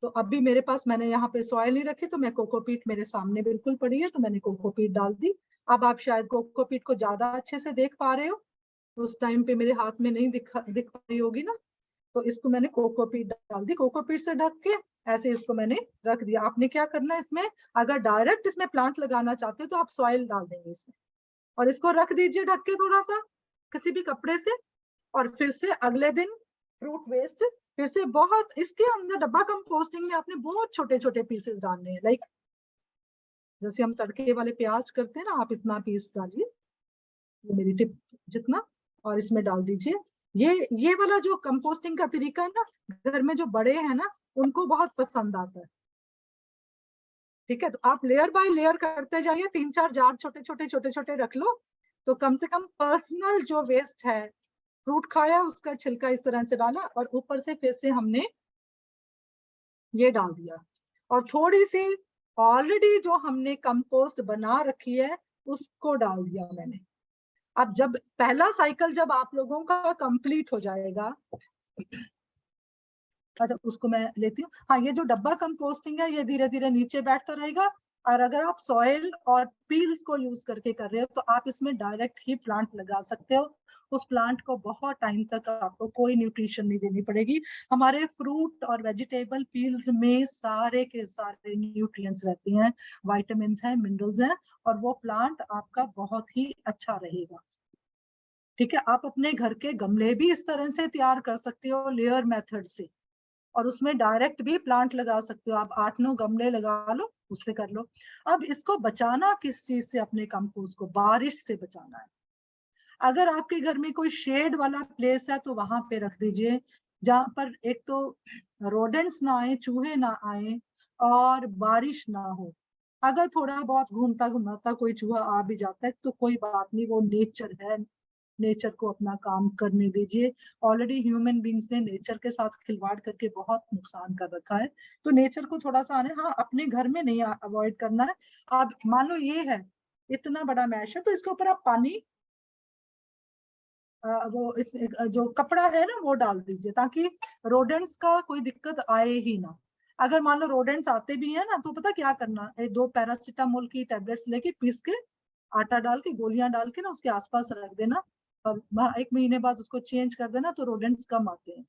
तो अभी मेरे पास, मैंने यहाँ पे सॉइल नहीं रखी तो मैं कोकोपीट मेरे सामने बिल्कुल पड़ी है तो मैंने कोकोपीट डाल दी। अब आप शायद कोकोपीट को ज्यादा अच्छे से देख पा रहे हो, उस टाइम पे मेरे हाथ में नहीं दिख पा रही होगी ना, तो इसको मैंने कोकोपीट डाल दी, कोकोपीट से ढक के ऐसे इसको मैंने रख दिया। आपने क्या करना है इसमें, अगर डायरेक्ट इसमें प्लांट लगाना चाहते हो तो आप सॉइल डाल देंगे इसमें, और इसको रख दीजिए ढक के थोड़ा सा किसी भी कपड़े से, और फिर से अगले दिन फ्रूट वेस्ट फिर से बहुत, इसके अंदर डब्बा कंपोस्टिंग में आपने बहुत छोटे छोटे पीसेस डालने हैं, लाइक जैसे हम तड़के वाले प्याज करते हैं ना, आप इतना पीस डालिए, ये मेरी टिप जितना, और इसमें डाल दीजिए। ये वाला जो कंपोस्टिंग का तरीका है ना, घर में जो बड़े हैं ना उनको बहुत पसंद आता है, ठीक है। तो आप लेयर बाय लेयर करते जाइए, 3-4 जार छोटे छोटे छोटे छोटे रख लो, तो कम से कम पर्सनल जो वेस्ट है, फ्रूट खाया उसका छिलका इस तरह से डाला, और ऊपर से फिर से हमने ये डाल दिया, और थोड़ी सी ऑलरेडी जो हमने कंपोस्ट बना रखी है उसको डाल दिया मैंने। अब जब पहला साइकिल जब आप लोगों का कंप्लीट हो जाएगा, अच्छा उसको मैं लेती हूँ, हाँ, ये जो डब्बा कंपोस्टिंग है ये धीरे धीरे नीचे बैठता रहेगा, और अगर आप सॉइल और पील्स को यूज करके कर रहे हो तो आप इसमें डायरेक्ट ही प्लांट लगा सकते हो, उस प्लांट को बहुत टाइम तक आपको कोई न्यूट्रिशन नहीं देनी पड़ेगी। हमारे फ्रूट और वेजिटेबल पील्स में सारे के सारे न्यूट्रिएंट्स रहते हैं, विटामिन्स हैं, मिनरल्स हैं, और वो प्लांट आपका बहुत ही अच्छा रहेगा, ठीक है, आप अपने घर के गमले भी इस तरह से तैयार कर सकते हो लेयर मेथड से, और उसमें डायरेक्ट भी प्लांट लगा सकते हो। आप 8-9 गमले लगा लो, उससे कर लो। अब इसको बचाना किस चीज से, अपने कंपोस्ट को बारिश से बचाना है। अगर आपके घर में कोई शेड वाला प्लेस है तो वहां पे रख दीजिए, जहां पर एक तो रोडेंट्स ना आए, चूहे ना आए, और बारिश ना हो। अगर थोड़ा बहुत घूमता घुमाता कोई चूहा आ भी जाता है तो कोई बात नहीं, वो नेचर है, नेचर को अपना काम करने दीजिए। ऑलरेडी ह्यूमन बींग्स ने नेचर के साथ खिलवाड़ करके बहुत नुकसान कर रखा है, तो नेचर को थोड़ा सा आने, हाँ अपने घर में नहीं अवॉइड करना है। आप मान लो ये है इतना बड़ा मैश है, तो इसके ऊपर आप पानी वो इसमें जो कपड़ा है ना वो डाल दीजिए, ताकि रोडेंट्स का कोई दिक्कत आए ही ना। अगर मान लो रोडेंट्स आते भी हैं ना, तो पता क्या करना, 2 पैरासीटामोल की टेबलेट्स लेके पीस के आटा डाल के गोलियां डाल के ना उसके आसपास रख देना, और 1 महीने बाद उसको चेंज कर देना, तो रोडेंट्स कम आते हैं।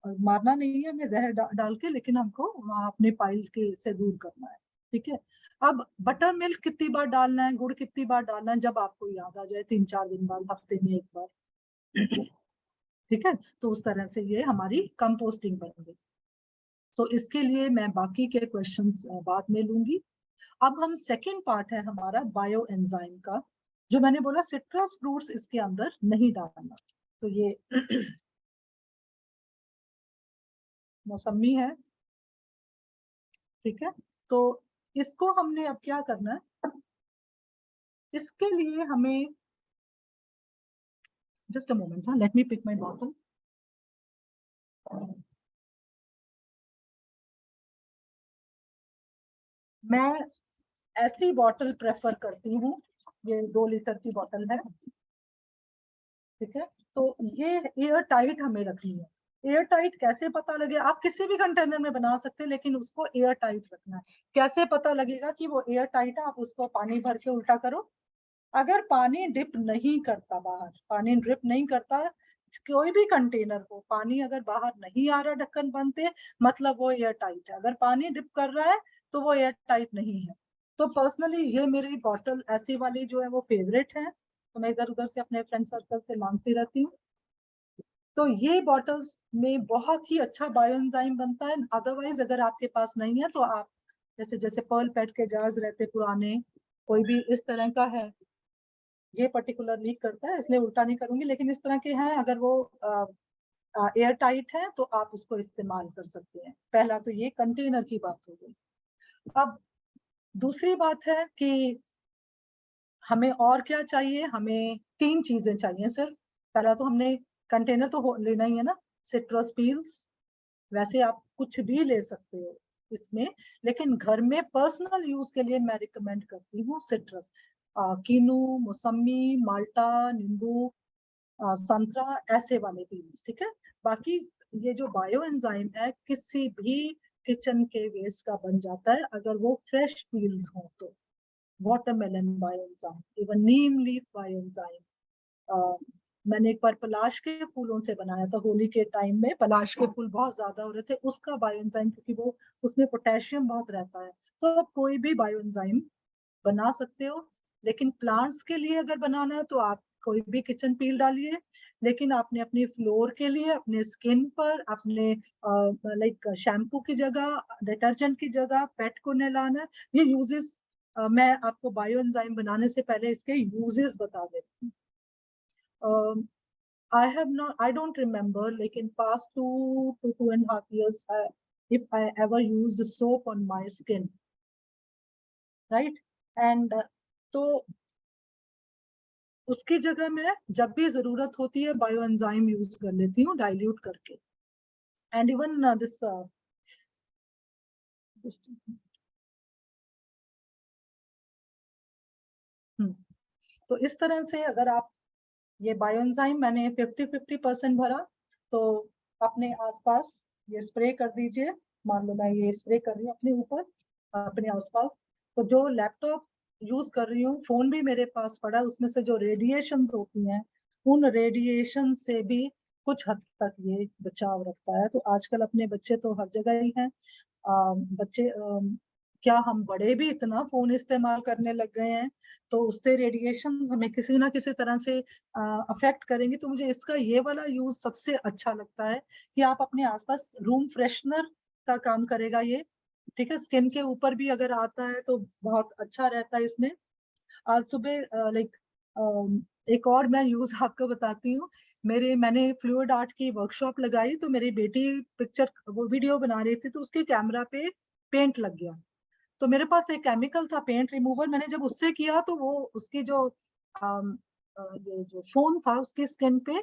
और मारना नहीं है हमें जहर डाल के, लेकिन हमको वहाँ अपने पाइल के से दूर करना है। ठीक है, अब बटर मिल्क कितनी बार डालना है, गुड़ कितनी बार डालना है, जब आपको याद आ जाए, 3-4 दिन बाद, हफ्ते में एक बार। ठीक है, तो उस तरह से ये हमारी कंपोस्टिंग बन गई। तो इसके लिए मैं बाकी के क्वेश्चंस बाद में लूंगी। अब हम सेकंड पार्ट है हमारा बायो एंजाइम का, जो मैंने बोला सिट्रस फ्रूट्स इसके अंदर नहीं डालना। तो ये मौसमी है, ठीक है। तो इसको हमने अब क्या करना है, इसके लिए हमें जस्ट अ मोमेंट, हाँ, let me pick my bottle. मैं ऐसी बॉटल प्रेफर करती हूँ, ये 2 लीटर की बॉटल है, ठीक है। तो ये एयर टाइट हमें रखनी है। एयर टाइट कैसे पता लगे, आप किसी भी कंटेनर में बना सकते हैं, लेकिन उसको एयर टाइट रखना है। कैसे पता लगेगा कि वो एयर टाइट है, आप उसको पानी भर के उल्टा करो, अगर पानी डिप नहीं करता, बाहर पानी ड्रिप नहीं करता, कोई भी कंटेनर हो, पानी अगर बाहर नहीं आ रहा ढक्कन बंद पे, मतलब वो एयर टाइट है। अगर पानी डिप कर रहा है तो वो एयर टाइट नहीं है। तो पर्सनली ये मेरी बॉटल ऐसी वाली जो है वो फेवरेट है, तो मैं इधर उधर से अपने फ्रेंड सर्कल से मांगती रहती हूँ। तो ये बॉटल्स में बहुत ही अच्छा बायोएंजाइम बनता है। अदरवाइज अगर आपके पास नहीं है तो आप जैसे जैसे पर्ल पैट के जार्स रहते पुराने, कोई भी इस तरह का है, ये पर्टिकुलर लीक करता है इसलिए उल्टा नहीं करूंगी, लेकिन इस तरह के हैं, अगर वो एयर टाइट है तो आप उसको इस्तेमाल कर सकते हैं। पहला तो ये कंटेनर की बात हो गई। अब दूसरी बात है कि हमें और क्या चाहिए, हमें 3 चीजें चाहिए सिर्फ। पहला तो हमने कंटेनर तो लेना ही है ना, सिट्रस पील्स, वैसे आप कुछ भी ले सकते हो इसमें, लेकिन घर में पर्सनल यूज के लिए मैं रिकमेंड करती हूँ सिट्रस, कीनू, मौसमी, माल्टा, नींबू, संतरा, ऐसे वाले पील्स, ठीक है। बाकी ये जो बायो एंजाइम है किसी भी किचन के वेस्ट का बन जाता है, अगर वो फ्रेश पील्स हो तो। वाटरमेलन बायो एंजाइम, इवन नीम लीफ बायो एंजाइम, मैंने एक बार पलाश के फूलों से बनाया था, होली के टाइम में पलाश के फूल बहुत ज्यादा हो रहे थे, उसका बायो एंजाइम, क्योंकि वो उसमें पोटेशियम बहुत रहता है। तो आप कोई भी बायो एंजाइम बना सकते हो, लेकिन प्लांट्स के लिए अगर बनाना है तो आप कोई भी किचन पील डालिए, लेकिन आपने अपने फ्लोर के लिए, अपने स्किन पर, अपने लाइक शैम्पू की जगह, डिटर्जेंट की जगह पेट को नहलाना है। ये यूजेस मैं आपको बायो एंजाइम बनाने से पहले इसके यूजेस बता देती हूँ। I don't remember, like in past 2 to 2.5 years, if I ever used soap on my skin, right? And तो उसकी जगह मैं जब भी जरूरत होती है बायो एंजाइम यूज कर लेती हूँ डाइल्यूट करके। एंड इवन दिस तो इस तरह से अगर आप ये बायो एंजाइम मैंने 50-50% भरा, तो अपने आसपास ये स्प्रे कर दीजिए। मान लो मैं ये स्प्रे कर रही हूँ अपने ऊपर, अपने आसपास। तो जो लैपटॉप यूज कर रही हूँ, फोन भी मेरे पास पड़ा है, उसमें से जो रेडिएशंस होती हैं, उन रेडिएशन से भी कुछ हद तक ये बचाव रखता है। तो आजकल अपने बच्चे तो हर जगह ही हैं, बच्चे क्या हम बड़े भी इतना फोन इस्तेमाल करने लग गए हैं तो उससे रेडिएशन हमें किसी ना किसी तरह से अफेक्ट करेंगे। तो मुझे इसका ये वाला यूज सबसे अच्छा लगता है कि आप अपने आसपास रूम फ्रेशनर का काम करेगा ये, ठीक है। स्किन के ऊपर भी अगर आता है तो बहुत अच्छा रहता है इसमें। आज सुबह लाइक एक और मैं यूज आपको बताती हूँ। मैंने फ्लूइड आर्ट की वर्कशॉप लगाई तो मेरी बेटी पिक्चर वो वीडियो बना रही थी तो उसके कैमरा पे पेंट लग गया। तो मेरे पास एक केमिकल था पेंट रिमूवर, मैंने जब उससे किया तो वो उसकी जो ये जो फोन था उसकी स्किन पे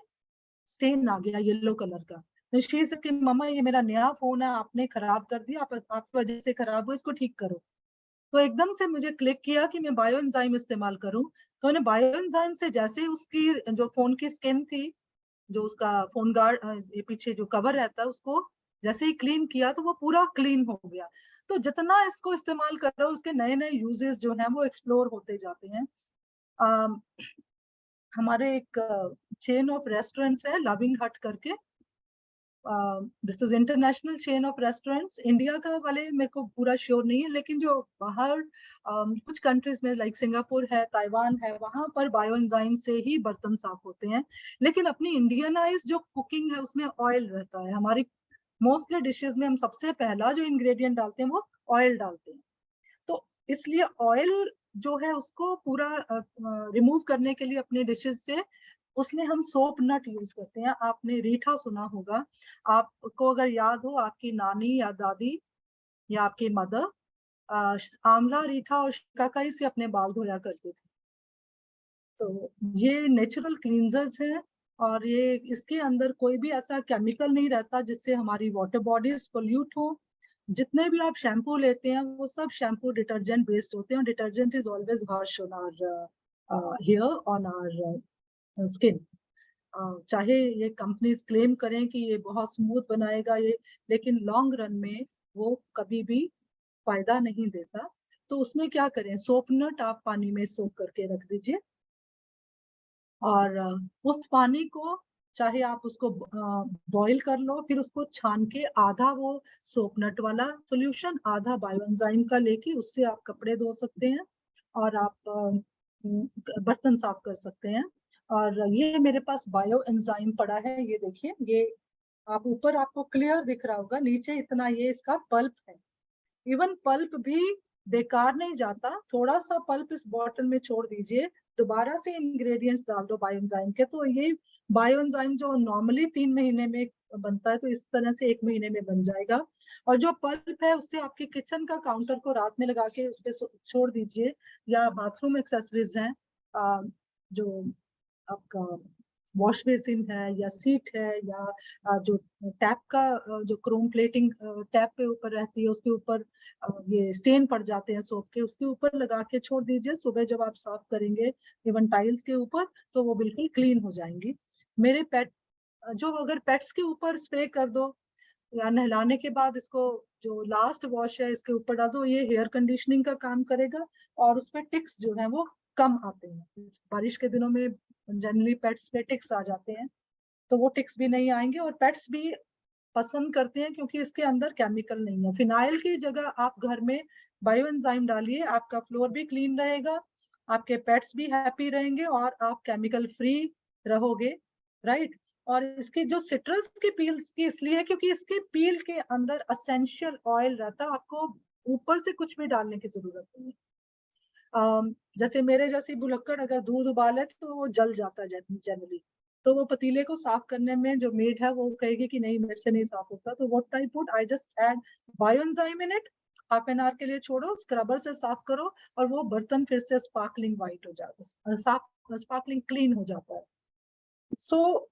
स्टेन आ गया येलो कलर का। तो शी से कि मम्मा ये मेरा नया फोन है, आपने खराब कर दिया, आपकी वजह से खराब हुआ, इसको ठीक करो। तो एकदम से मुझे क्लिक किया कि मैं बायो एंजाइम इस्तेमाल करूं। तो मैंने बायो एंजाइम से जैसे ही उसकी जो फोन की स्किन थी, जो उसका फोन गार्ड ये पीछे जो कवर रहता है उसको जैसे ही क्लीन किया तो वो पूरा क्लीन हो गया। तो जितना इसको इस्तेमाल कर रहे हो उसके नए नए यूजेस जो हैं वो एक्सप्लोर होते जाते हैं। अम, हमारे एक चेन ऑफ रेस्टोरेंट्स है लविंग हट करके, this is international chain of restaurants. India का वाले मेरे को पूरा श्योर नहीं है, लेकिन जो बाहर कुछ कंट्रीज में लाइक सिंगापुर है, ताइवान है, वहां पर बायो एंजाइम से ही बर्तन साफ होते हैं। लेकिन अपनी इंडियनाइज जो कुकिंग है उसमें ऑयल रहता है। हमारी मोस्टली डिशेस में हम सबसे पहला जो इंग्रेडिएंट डालते हैं वो ऑयल डालते हैं। तो इसलिए ऑयल जो है उसको पूरा रिमूव करने के लिए अपने डिशेस से उसमें हम सोप नट यूज करते हैं। आपने रीठा सुना होगा, आपको अगर याद हो आपकी नानी या दादी या आपकी मदर आंवला, रीठा और शिकाकाई से अपने बाल धोया करते थे। तो ये नेचुरल क्लींजर्स हैं और ये इसके अंदर कोई भी ऐसा केमिकल नहीं रहता जिससे हमारी वाटर बॉडीज पोल्यूट हो। जितने भी आप शैम्पू लेते हैं वो सब शैम्पू डिटर्जेंट बेस्ड होते हैं। Detergent is always harsh on our hair, on our skin. चाहे ये कंपनीज क्लेम करें कि ये बहुत स्मूथ बनाएगा ये, लेकिन लॉन्ग रन में वो कभी भी फायदा नहीं देता। तो उसमें क्या करें, सोप नट आप पानी में सोक करके रख दीजिए और उस पानी को चाहे आप उसको बॉईल कर लो, फिर उसको छान के आधा वो सोप नट वाला सॉल्यूशन आधा बायोएंजाइम का लेके उससे आप कपड़े धो सकते हैं और आप बर्तन साफ कर सकते हैं। और ये मेरे पास बायो एंजाइम पड़ा है, ये देखिए, ये आप ऊपर आपको क्लियर दिख रहा होगा, नीचे इतना ये इसका पल्प है। इवन पल्प भी बेकार नहीं जाता, थोड़ा सा पल्प इस बॉटल में छोड़ दीजिए, दोबारा से इंग्रेडिएंट्स डाल दो बायोएंजाइम के, तो ये बायोएंजाइम जो नॉर्मली 3 महीने में बनता है तो इस तरह से 1 महीने में बन जाएगा। और जो पल्प है उससे आपके किचन का काउंटर को रात में लगा के उस पर छोड़ दीजिए, या बाथरूम एक्सेसरीज हैं जो आपका वॉश बेसिन है या सीट है या जो टैप का जो क्रोम प्लेटिंग टैप पे ऊपर रहती है उसके ऊपर ये स्टेन पड़ जाते हैं सोप के, उसके ऊपर लगा के छोड़ दीजिए। सुबह जब आप साफ करेंगे इवन टाइल्स के ऊपर तो वो बिल्कुल क्लीन हो जाएंगी। मेरे पेट जो अगर पेट्स के ऊपर स्प्रे कर दो या नहलाने के बाद इसको जो लास्ट वॉश है इसके ऊपर डाल दो, ये हेयर कंडीशनिंग का काम करेगा और उसपे टिक्स जो है वो कम आते हैं। बारिश के दिनों में जनरली पेट्स पे टिक्स आ जाते हैं, तो वो टिक्स भी नहीं आएंगे और पेट्स भी पसंद करते हैं क्योंकि इसके अंदर केमिकल नहीं है। फिनाइल की जगह आप घर में बायो एंजाइम डालिए, आपका फ्लोर भी क्लीन रहेगा, आपके पेट्स भी हैप्पी रहेंगे और आप केमिकल फ्री रहोगे, राइट। और इसकी जो सिट्रस की पील्स की इसलिए है क्योंकि इसके पील के अंदर असेंशियल ऑयल रहता है, आपको ऊपर से कुछ भी डालने की जरूरत नहीं है। जैसे मेरे जैसी भुलक्कड़ अगर दूध उबाले तो वो जल जाता है जनरली, तो वो पतीले को साफ करने में जो मेड है वो कहेगी कि नहीं मेरे से नहीं साफ होता, तो what I put, I just add bioenzyme in it, half an hour के लिए छोड़ो, स्क्रबर से साफ करो और वो बर्तन फिर से स्पार्कलिंग वाइट हो जाता है, साफ स्पार्कलिंग क्लीन हो जाता है। सो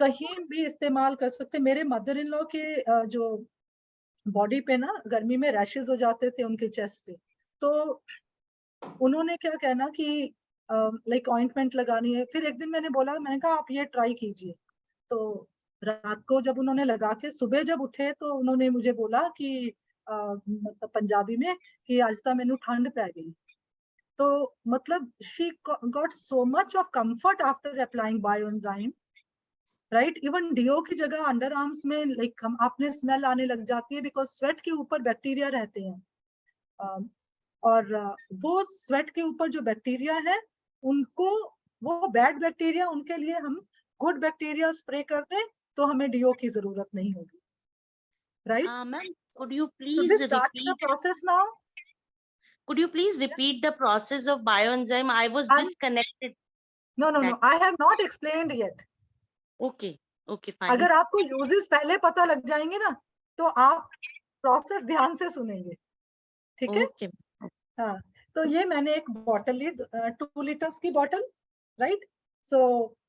कहीं भी इस्तेमाल कर सकते। मेरे मदर इन लॉ के जो बॉडी पे ना गर्मी में रैशेज हो जाते थे उनके चेस्ट पे, तो उन्होंने क्या कहना कि लाइक ऑइंटमेंट लगानी है। फिर एक दिन मैंने कहा आप ये ट्राई कीजिए। तो रात को जब उन्होंने लगा के सुबह जब उठे तो उन्होंने मुझे बोला कि मतलब पंजाबी में कि आज तक मैनू ठंड पै गई। तो मतलब she got so much of comfort after applying bioenzyme, right. Even deo की जगह अंडर आर्म्स में लाइक हम आपने स्मेल आने लग जाती है बिकॉज स्वेट के ऊपर बैक्टीरिया रहते हैं। और वो स्वेट के ऊपर जो बैक्टीरिया है उनको, वो बैड बैक्टीरिया, उनके लिए हम गुड बैक्टीरिया स्प्रे कर दें तो हमें डीओ की जरूरत नहीं होगी, right? Ma'am, could you So please this starts the repeat? process now. Could you please repeat the process of bioenzyme? I was I'm- disconnected. No, That- I have not explained yet. Okay, okay, fine. अगर आपको uses पहले पता लग जाएंगे ना तो आप process ध्यान से सुनेंगे, ठीक है? Okay. हाँ, तो ये मैंने एक बॉटल ली, 2 लीटर्स की बॉटल, राइट? सो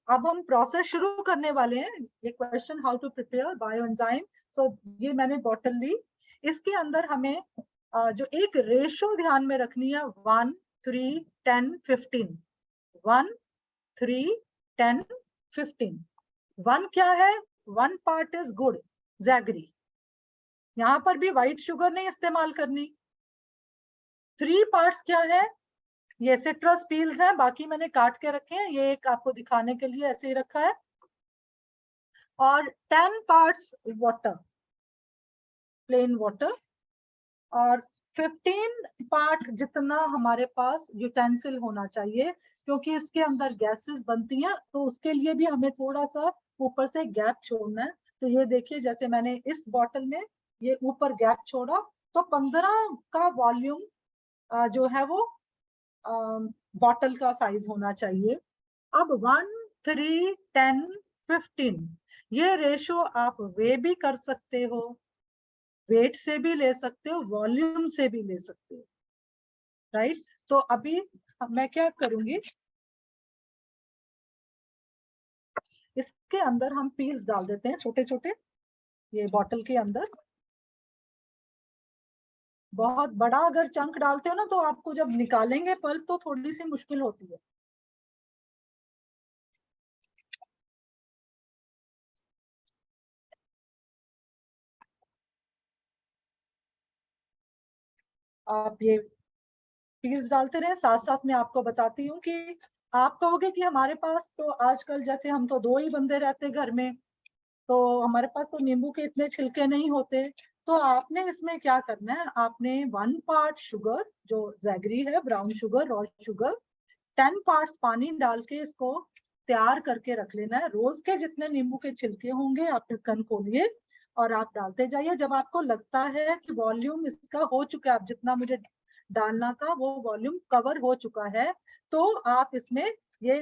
अब हम प्रोसेस शुरू करने वाले हैं। ये question how to prepare bioenzyme. So ये मैंने बॉटल ली, इसके अंदर हमें जो एक रेशो ध्यान में रखनी है 1, 3, 10, 15। 1, 3, 10, 15। 1 क्या है? 1 पार्ट इज गुड, जैगरी। यहाँ पर भी व्हाइट शुगर नहीं इस्तेमाल करनी। 3 पार्ट्स क्या है? ये सिट्रस पील्स हैं, बाकी मैंने काट के रखे हैं, ये एक आपको दिखाने के लिए ऐसे ही रखा है। और 10 पार्ट्स वाटर, प्लेन वाटर। और 15 पार्ट जितना हमारे पास यूटेंसिल होना चाहिए, क्योंकि इसके अंदर गैसेस बनती हैं, तो उसके लिए भी हमें थोड़ा सा ऊपर से गैप छोड़ना है। तो ये देखिए, जैसे मैंने इस बॉटल में ये ऊपर गैप छोड़ा, तो 15 का वॉल्यूम जो है वो बॉटल का साइज होना चाहिए। अब 1, 3, 10, 15 ये रेशो आप वे भी कर सकते हो, वेट से भी ले सकते हो, वॉल्यूम से भी ले सकते हो, राइट? तो अभी मैं क्या करूंगी, इसके अंदर हम पील्स डाल देते हैं छोटे छोटे, ये बॉटल के अंदर। बहुत बड़ा अगर चंक डालते हो ना तो आपको जब निकालेंगे पल्प तो थोड़ी सी मुश्किल होती है। आप ये पील्स डालते रहे, साथ साथ में आपको बताती हूँ कि आप कहोगे कि हमारे पास तो आजकल, जैसे हम तो 2 ही बंदे रहते घर में, तो हमारे पास तो नींबू के इतने छिलके नहीं होते। तो आपने इसमें क्या करना है, आपने 1 पार्ट शुगर जो जैगरी है, brown sugar, raw sugar, 10 parts पानी डाल के इसको तैयार करके रख लेना है। रोज के जितने नींबू के छिलके होंगे आप ढक्कन खोलिए और आप डालते जाइए। जब आपको लगता है कि वॉल्यूम इसका हो चुका है, आप जितना मुझे डालना था वो वॉल्यूम कवर हो चुका है, तो आप इसमें ये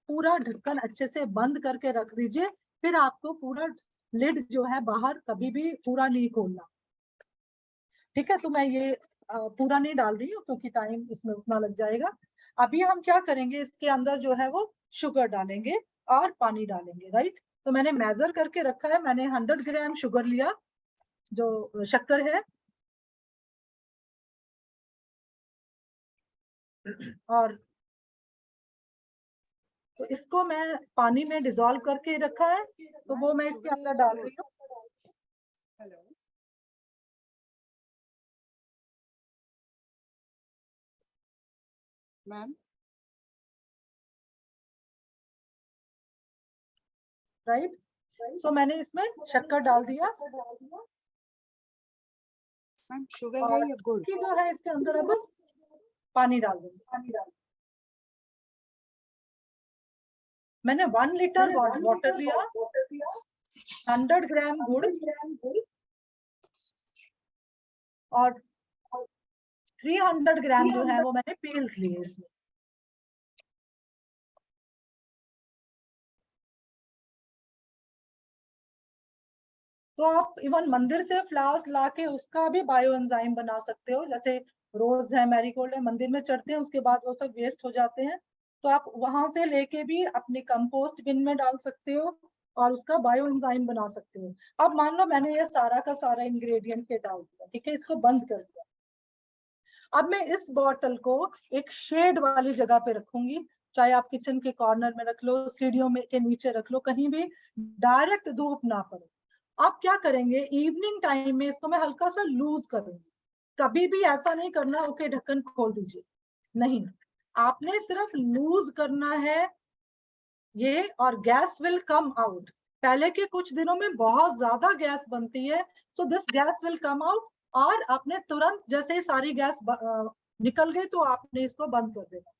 पूरा ढक्कन अच्छे से बंद करके रख दीजिए। फिर आपको पूरा लिड जो है बाहर कभी भी पूरा नहीं खोलना, ठीक है? तो मैं ये पूरा नहीं डाल रही हूँ क्योंकि टाइम इसमें उतना लग जाएगा। अभी हम क्या करेंगे, इसके अंदर जो है वो शुगर डालेंगे और पानी डालेंगे, राइट? तो मैंने मेजर करके रखा है, मैंने 100 ग्राम शुगर लिया, जो शक्कर है, और तो इसको मैं पानी में डिसॉल्व करके रखा है, तो वो मैं इसके अंदर डाल रही हूँ। Ma'am, right? सो मैंने इसमें शक्कर डाल दिया मैम शुगर है या गुड़? कि जो है इसके अंदर अब पानी डाल दूंगी। मैंने 1 लीटर वाटर लिया, 100 ग्राम गुड़ और 300 ग्राम जो है वो मैंने पील्स लिए इसमें। तो आप इवन मंदिर से फ्लावर्स लाके उसका भी बायो एंजाइम बना सकते हो। जैसे रोज है, मैरीगोल्ड है, मंदिर में चढ़ते हैं, उसके बाद वो सब वेस्ट हो जाते हैं, तो आप वहां से लेके भी अपने कंपोस्ट बिन में डाल सकते हो और उसका बायो एंजाइम बना सकते हो। अब मान लो मैंने ये सारा का सारा इंग्रेडिएंट के डाल दिया, ठीक है, इसको बंद कर दिया। अब मैं इस बॉटल को एक शेड वाली जगह पे रखूंगी, चाहे आप किचन के कॉर्नर में रख लो, सीढ़ियों में के नीचे रख लो, कहीं भी डायरेक्ट धूप ना पड़े। आप क्या करेंगे, इवनिंग टाइम में इसको मैं हल्का सा लूज करूंगी। कभी भी ऐसा नहीं करना ओके ढक्कन खोल दीजिए, नहीं, आपने सिर्फ लूज करना है ये, और गैस विल कम आउट। पहले के कुछ दिनों में बहुत ज्यादा गैस बनती है, so this gas will come out और आपने तुरंत जैसे ही सारी गैस निकल गई तो आपने इसको बंद कर देना।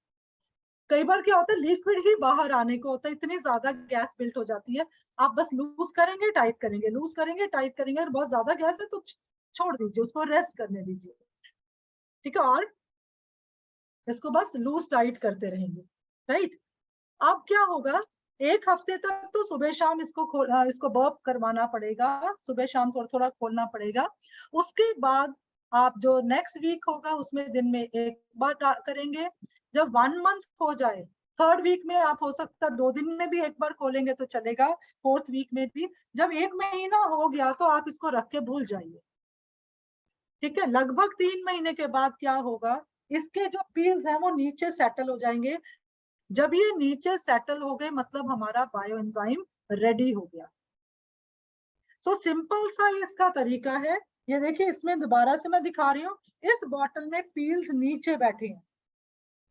कई बार क्या होता है लिक्विड ही बाहर आने को होता है, इतनी ज्यादा गैस बिल्ट हो जाती है। आप बस लूज करेंगे टाइट करेंगे, लूज करेंगे टाइट करेंगे, और बहुत ज्यादा गैस है तो छोड़ दीजिए, उसको रेस्ट करने दीजिए, ठीक है। और इसको बस लूज टाइट करते रहेंगे, राइट। अब क्या होगा, एक हफ्ते तक तो सुबह शाम इसको बर्प करवाना पड़ेगा, सुबह शाम थोड़ा थोड़ा खोलना पड़ेगा। उसके बाद आप जो नेक्स्ट वीक होगा उसमें दिन में एक बार करेंगे। जब 1 मंथ हो जाए, 3rd वीक में आप हो सकता 2 दिन में भी एक बार खोलेंगे तो चलेगा, 4th वीक में भी। जब 1 महीना हो गया तो आप इसको रख के भूल जाइए, ठीक है। लगभग 3 महीने के बाद क्या होगा, इसके जो पील्स हैं वो नीचे सेटल हो जाएंगे। जब ये नीचे सेटल हो गए मतलब हमारा बायो एंजाइम रेडी हो गया। सो सिंपल सा इसका तरीका है। ये देखिए, इसमें दोबारा से मैं दिखा रही हूँ, इस बॉटल में पील्स नीचे बैठे हैं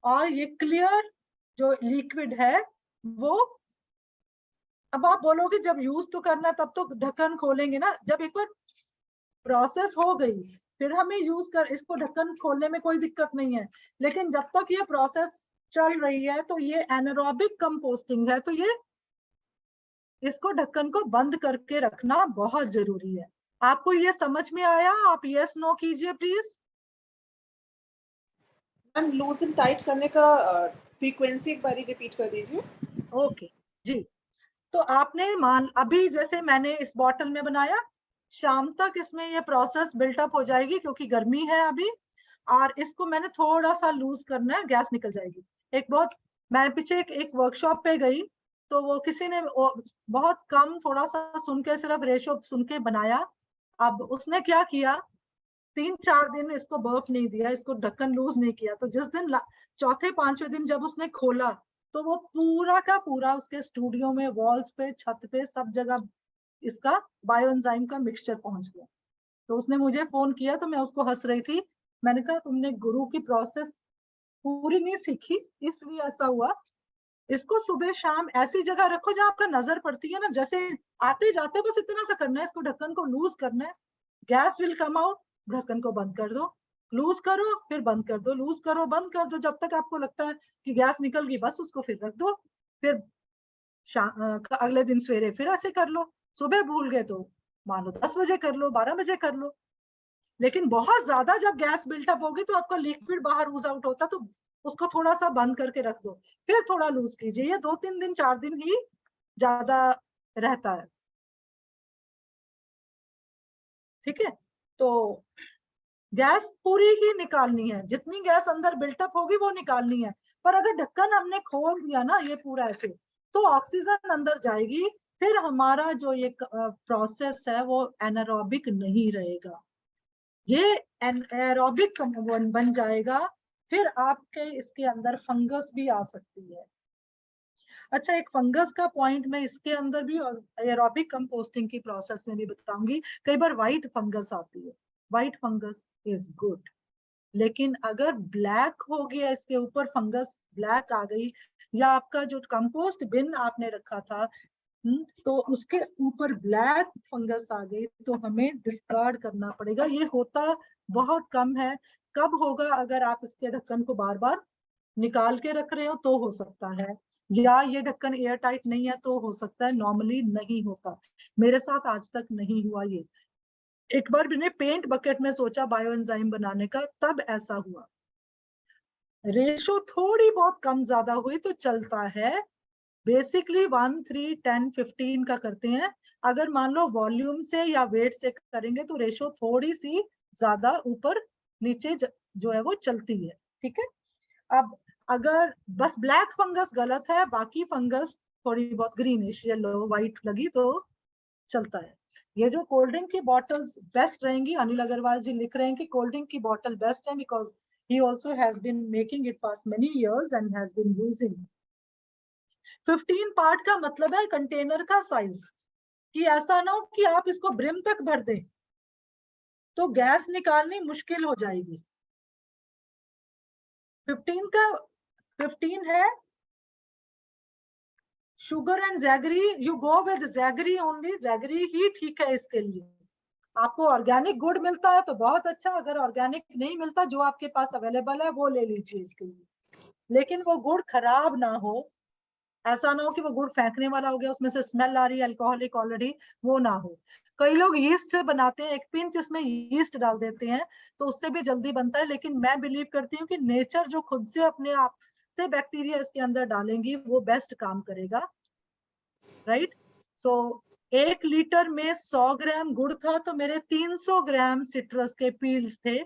और ये क्लियर जो लिक्विड है वो, अब आप बोलोगे जब यूज तो करना तब तो ढक्कन खोलेंगे ना। जब एक बार प्रोसेस हो गई फिर हमें यूज कर इसको ढक्कन खोलने में कोई दिक्कत नहीं है। लेकिन जब तक ये प्रोसेस चल रही है तो ये एनारोबिक कंपोस्टिंग है, तो ये इसको ढक्कन को बंद करके रखना बहुत जरूरी है। आपको ये समझ में आया? आप यस नो कीजिए please. Ma'am loose and tight करने का फ्रीक्वेंसी एक बारी रिपीट कर दीजिए। ओके जी। तो आपने अभी जैसे मैंने इस बॉटल में बनाया, शाम तक इसमें ये प्रोसेस बिल्टअप हो जाएगी क्योंकि गर्मी है अभी, और इसको मैंने थोड़ा सा लूज करना है, गैस निकल जाएगी। मैं पीछे एक वर्कशॉप पे गई तो वो किसी ने बहुत कम थोड़ा सा सुन के, सिर्फ रेशो सुन के बनाया। अब उसने क्या किया, 3-4 दिन इसको बर्फ नहीं दिया, इसको ढक्कन लूज नहीं किया। तो जिस दिन चौथे 5वें दिन जब उसने खोला तो वो पूरा का पूरा उसके स्टूडियो में, वॉल्स पे, छत पे, सब जगह इसका बायोएंजाइम का मिक्सचर पहुंच गया। तो उसने मुझे फोन किया तो मैं उसको हंस रही थी। मैंने कहा तुमने गुरु की प्रोसेस पूरी नहीं सीखी इसलिए ऐसा हुआ। इसको सुबह शाम ऐसी जगह रखो जहां आपका नजर पड़ती है ना, जैसे आते जाते बस इतना सा करना है, इसको ढक्कन को लूज करना है, गैस विल कम आउट, ढक्कन को बंद कर दो, लूज करो फिर बंद कर दो, लूज करो बंद कर दो, जब तक आपको लगता है कि गैस निकल गई बस उसको फिर रख दो। फिर अगले दिन सवेरे फिर ऐसे कर लो। सुबह भूल गए तो मान लो 10 बजे कर लो, 12 बजे कर लो। लेकिन बहुत ज्यादा जब गैस बिल्टअप होगी तो आपका लिक्विड बाहर यूज आउट होता, तो उसको थोड़ा सा बंद करके रख दो, फिर थोड़ा लूज कीजिए। ये 2-3 दिन 4 दिन ही ज्यादा रहता है, ठीक है। तो गैस पूरी ही निकालनी है, जितनी गैस अंदर बिल्टअप होगी वो निकालनी है। पर अगर ढक्कन हमने खोल दिया ना ये पूरा ऐसे, तो ऑक्सीजन अंदर जाएगी, फिर हमारा जो ये प्रोसेस है वो एनारोबिक नहीं रहेगा, ये एरोबिक बन जाएगा। फिर आपके इसके अंदर फंगस भी आ सकती है। अच्छा, एक फंगस का पॉइंट मैं इसके अंदर भी और एरोबिक कंपोस्टिंग की प्रोसेस में भी बताऊंगी। कई बार व्हाइट फंगस आती है, व्हाइट फंगस इज गुड, लेकिन अगर ब्लैक हो गया, इसके ऊपर फंगस ब्लैक आ गई, या आपका जो कंपोस्ट बिन आपने रखा था तो उसके ऊपर ब्लैक फंगस आ गई, तो हमें डिस्कार्ड करना पड़ेगा। ये होता बहुत कम है। कब होगा, अगर आप इसके ढक्कन को बार बार निकाल के रख रहे हो तो हो सकता है, या ये ढक्कन एयर टाइट नहीं है तो हो सकता है। नॉर्मली नहीं होता, मेरे साथ आज तक नहीं हुआ ये। एक बार मैंने पेंट बकेट में सोचा बायो एंजाइम बनाने का, तब ऐसा हुआ। रेशो थोड़ी बहुत कम ज्यादा हुई तो चलता है। बेसिकली 1, 3, 10, 15 का करते हैं। अगर मान लो वॉल्यूम से या वेट से करेंगे तो रेशो थोड़ी सी ज्यादा ऊपर नीचे जो है वो चलती है, ठीक है। अब अगर बस ब्लैक फंगस गलत है, बाकी फंगस थोड़ी बहुत ग्रीनिश, येलो, व्हाइट लगी तो चलता है। ये जो कोल्ड ड्रिंक की बॉटल्स बेस्ट रहेंगी, अनिल अग्रवाल जी लिख रहे हैं कि कोल्ड ड्रिंक की बॉटल बेस्ट है because he also has been making it past many years and has been using। 15 part का मतलब है कंटेनर का साइज, कि ऐसा ना हो कि आप इसको ब्रिम तक भर दें तो गैस निकालनी मुश्किल हो जाएगी। 15 है sugar and jaggery, you go with jaggery only, jaggery ही ठीक है इसके लिए। आपको ऑर्गेनिक गुड़ मिलता है तो बहुत अच्छा, अगर ऑर्गेनिक नहीं मिलता, जो आपके पास अवेलेबल है वो ले लीजिए इसके लिए। लेकिन वो गुड़ खराब ना हो, ऐसा ना हो कि वो गुड़ फेंकने वाला हो गया, उसमें से स्मेल आ रही है अल्कोहलिक ऑलरेडी, वो ना हो। कई लोग यीस्ट से बनाते हैं, एक पिंच इसमें यीस्ट डाल देते हैं तो उससे भी जल्दी बनता है, लेकिन मैं बिलीव करती हूँ कि नेचर जो खुद से अपने आप से बैक्टीरिया इसके अंदर डालेंगी वो बेस्ट काम करेगा, राइट। सो 1 लीटर में 100 ग्राम गुड़ था तो मेरे 300 ग्राम सिट्रस के पील्स थे,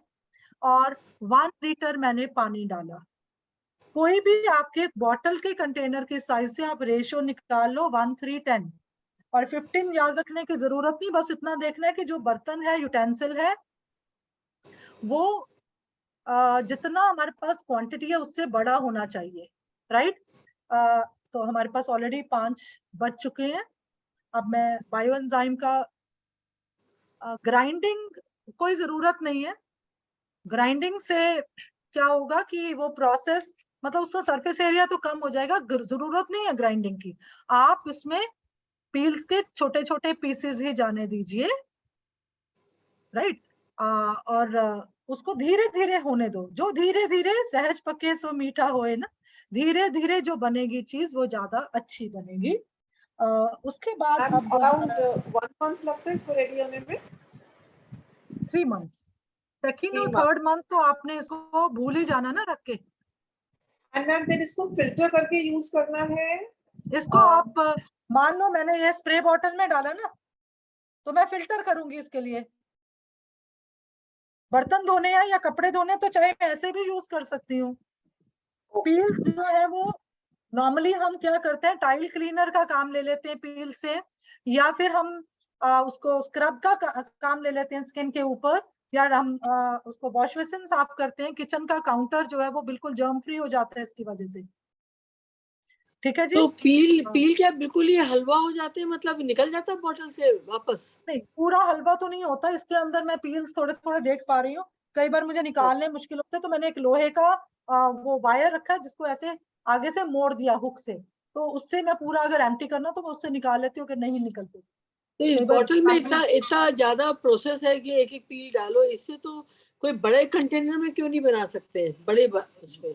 और 1 लीटर मैंने पानी डाला। कोई भी आपके बॉटल के कंटेनर के साइज से आप रेशियो निकाल लो 1:3:10, और 15 याद रखने की जरूरत नहीं, बस इतना देखना है कि जो बर्तन है, यूटेंसिल है, वो जितना हमारे पास क्वांटिटी है उससे बड़ा होना चाहिए, राइट। तो हमारे पास ऑलरेडी 5 बच चुके हैं। अब मैं बायो एंजाइम का ग्राइंडिंग कोई जरूरत नहीं है। ग्राइंडिंग से क्या होगा कि वो प्रोसेस, मतलब उसका सरफेस एरिया तो कम हो जाएगा, जरूरत नहीं है ग्राइंडिंग की। आप उसमें पील्स के छोटे छोटे पीसेस ही जाने दीजिए, राइट। और उसको धीरे धीरे होने दो, जो धीरे धीरे सहज पके सो मीठा होए ना, धीरे धीरे जो बनेगी चीज वो ज्यादा अच्छी बनेगी। उसके बाद मैम अब अराउंड 1 मंथ लगता है इसको रेडी होने में? 3 मंथ, सेकेंड 3 और months। 3rd मंथ तो आपने इसको भूल ही जाना ना रख के। एंड मैम फिर इसको फिल्टर करके यूज करना है? इसको आप मान लो मैंने ये स्प्रे बॉटल में डाला ना, तो मैं फिल्टर करूंगी इसके लिए। बर्तन धोने हैं या कपड़े धोने तो चाहे मैं ऐसे भी यूज कर सकती हूँ। पील्स जो है वो नॉर्मली हम क्या करते हैं, टाइल क्लीनर का काम ले लेते हैं पील से, या फिर हम उसको स्क्रब का काम ले लेते हैं स्किन के ऊपर, या हम उसको वॉश बेसिन साफ करते हैं। किचन का काउंटर जो है वो बिल्कुल जर्म फ्री हो जाता है इसकी वजह से, ठीक है जी। तो पील क्या बिल्कुल ही हलवा हो जाते हैं, मतलब निकल जाता है बॉटल से वापस? नहीं, पूरा हलवा तो नहीं होता इसके अंदर, मैं पील्स थोड़े थोड़े देख पा रही हूँ। कई बार मुझे निकालने मुश्किल होते हैं तो मैंने एक लोहे का वो वायर रखा है जिसको ऐसे आगे से मोड़ दिया हुक से, तो उससे मैं पूरा अगर एम्प्टी करना तो मैं उससे निकाल लेती हूँ कि नहीं निकलते। तो इस कई बार बॉटल में इतना ज्यादा प्रोसेस है कि एक एक पील डालो, इससे तो कोई बड़े कंटेनर में क्यों नहीं बना सकते, बड़े उसमें?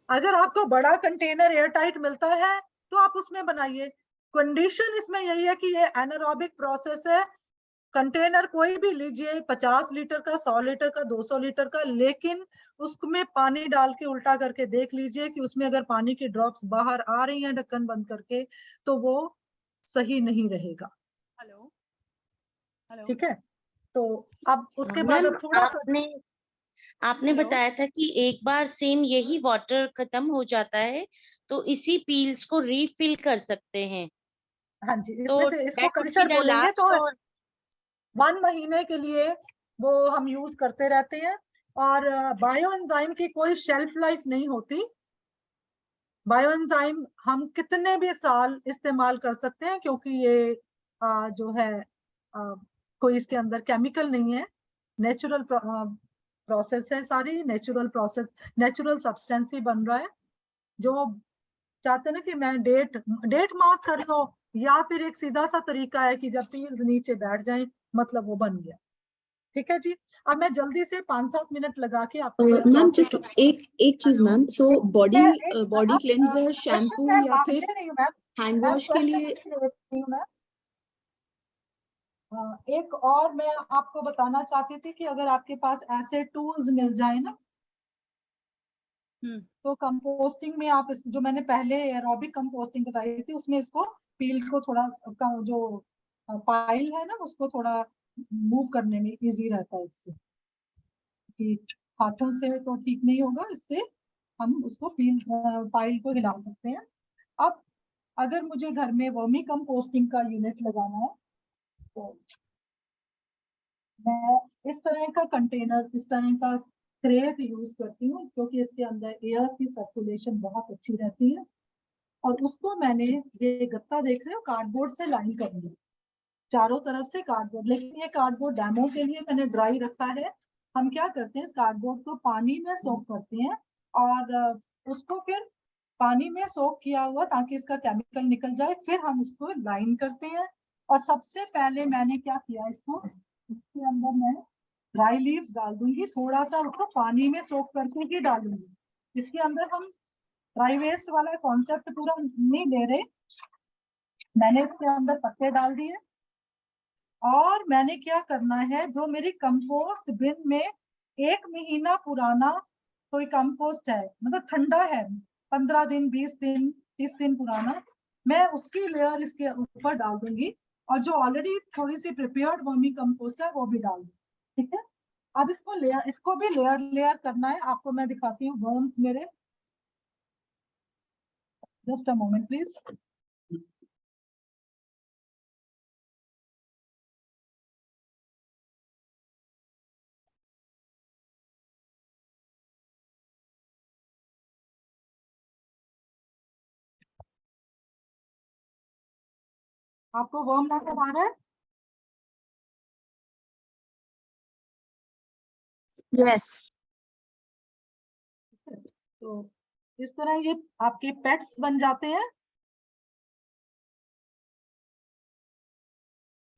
अगर आपको बड़ा कंटेनर एयर टाइट मिलता है तो आप उसमें बनाइए। कंडीशन इसमें यही है कि ये एनारोबिक प्रोसेस है। कंटेनर कोई भी लीजिए, 50 लीटर का, 100 लीटर का, 200 लीटर का, लेकिन उसमें पानी डाल के उल्टा करके देख लीजिए कि उसमें अगर पानी की ड्रॉप्स बाहर आ रही हैं ढक्कन बंद करके तो वो सही नहीं रहेगा। हेलो हेलो ठीक है, तो अब उसके बाद मैम अब थोड़ा सा आपने हेलो बताया था कि एक बार सेम यही वाटर खत्म हो जाता है तो इसी पील्स को रीफिल कर सकते हैं, हाँ जी, इसमें तो से इसको that would be culture the बोलेंगे लास्ट। तो और 1 महीने के लिए वो हम यूज करते रहते हैं। और बायो एंजाइम की कोई शेल्फ लाइफ नहीं होती। बायो एंजाइम हम कितने भी साल इस्तेमाल कर सकते हैं, क्योंकि ये जो है कोई इसके अंदर केमिकल नहीं है, नेचुरल प्रोसेस है, सारी नेचुरल प्रोसेस, नेचुरल सब्सटेंस ही बन रहा है। जो चाहते हैं ना कि मैं डेट मार्क कर लो, या फिर एक सीधा सा तरीका है कि जब पील्स नीचे बैठ जाएं मतलब वो बन गया। ठीक है जी, अब मैं जल्दी से 5-7 मिनट लगा के आपको मैम जस्ट एक चीज मैम, सो बॉडी अब क्लेंजर, शैम्पू क्वेश्चन या फिर ले रही हूँ मैम, हैंड मैम वॉश के क्वेश्चन लिए? ले रही हूँ मैम। एक और मैं आपको बताना चाहती थी कि अगर आपके पास ऐसे टूल्स मिल जाए ना, तो कंपोस्टिंग में आप जो मैंने पहले एरोबिक कंपोस्टिंग बताई थी उसमें इसको पील को थोड़ा जो पाइल है ना उसको थोड़ा मूव करने में इजी रहता है इससे, कि हाथों से तो ठीक नहीं होगा, इससे हम उसको पाइल को हिला सकते हैं। अब अगर मुझे घर में वर्मी कंपोस्टिंग का यूनिट लगाना है तो मैं इस तरह का कंटेनर, इस तरह का क्रेट यूज करती हूँ, क्योंकि इसके अंदर एयर की सर्कुलेशन बहुत अच्छी रहती है। और उसको मैंने, ये गत्ता देख रहे हो, कार्डबोर्ड से लाइन कर लिया चारों तरफ से कार्डबोर्ड, लेकिन ये कार्डबोर्ड डेमो के लिए मैंने ड्राई रखा है। हम क्या करते हैं, इस कार्डबोर्ड को पानी में सोक करते हैं और उसको फिर पानी में सोक किया हुआ ताकि इसका केमिकल निकल जाए, फिर हम इसको लाइन करते हैं। और सबसे पहले मैंने क्या किया, इसको इसके अंदर मैं ड्राई लीव्स डाल दूंगी, थोड़ा सा उसको पानी में सोक करके ही डालूंगी। इसके अंदर हम ड्राई वेस्ट वाला कॉन्सेप्ट पूरा नहीं ले रहे। मैंने इसके अंदर पत्ते डाल दिए और मैंने क्या करना है, जो मेरी कंपोस्ट बिन में 1 महीना पुराना कोई कंपोस्ट है, मतलब ठंडा है, 15 दिन 20 दिन 30 दिन पुराना, मैं उसकी लेयर इसके ऊपर डाल दूंगी और जो ऑलरेडी थोड़ी सी प्रिपेयर्ड वर्मी कंपोस्ट है वो भी डाल दूंगी। ठीक है, अब इसको भी लेयर लेयर करना है। आपको मैं दिखाती हूँ वर्म्स मेरे, जस्ट अ मोमेंट प्लीज। आपको वर्म नजर आ रहा है? यस। तो इस तरह ये आपके पेट्स बन जाते हैं।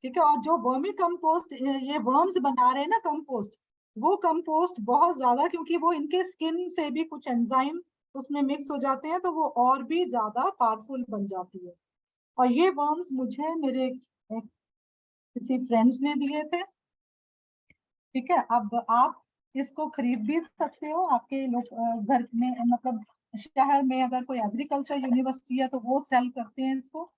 ठीक है, और जो वर्मी कंपोस्ट ये वर्म्स बना रहे हैं ना कंपोस्ट, वो कंपोस्ट बहुत ज्यादा, क्योंकि वो इनके स्किन से भी कुछ एंजाइम उसमें मिक्स हो जाते हैं, तो वो और भी ज्यादा पावरफुल बन जाती है। और ये वर्म्स मुझे मेरे किसी फ्रेंड्स ने दिए थे। ठीक है, अब आप इसको खरीद भी सकते हो, आपके लोग घर में, मतलब शहर में अगर कोई एग्रीकल्चर यूनिवर्सिटी है तो वो सेल करते हैं इसको,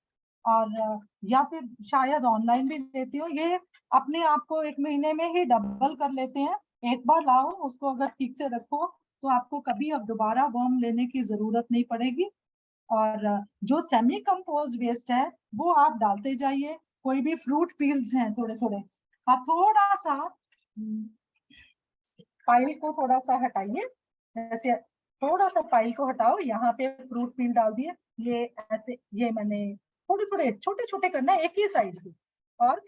और या फिर शायद ऑनलाइन भी लेते हो। ये अपने आप को 1 महीने में ही डबल कर लेते हैं। एक बार लाओ उसको, अगर ठीक से रखो तो आपको कभी अब दोबारा वर्म लेने की जरूरत नहीं पड़ेगी। और जो सेमी कंपोज वेस्ट है वो आप डालते जाइए। कोई भी फ्रूट पील्स हैं थोड़े थोड़े, आप थोड़ा सा पाइल को थोड़ा सा हटाइए, जैसे थोड़ा सा पाइल को हटाओ, यहाँ पे फ्रूट पील डाल दिए, ये ऐसे, ये मैंने थोड़े थोड़े छोटे छोटे करना है एक ही साइड से। और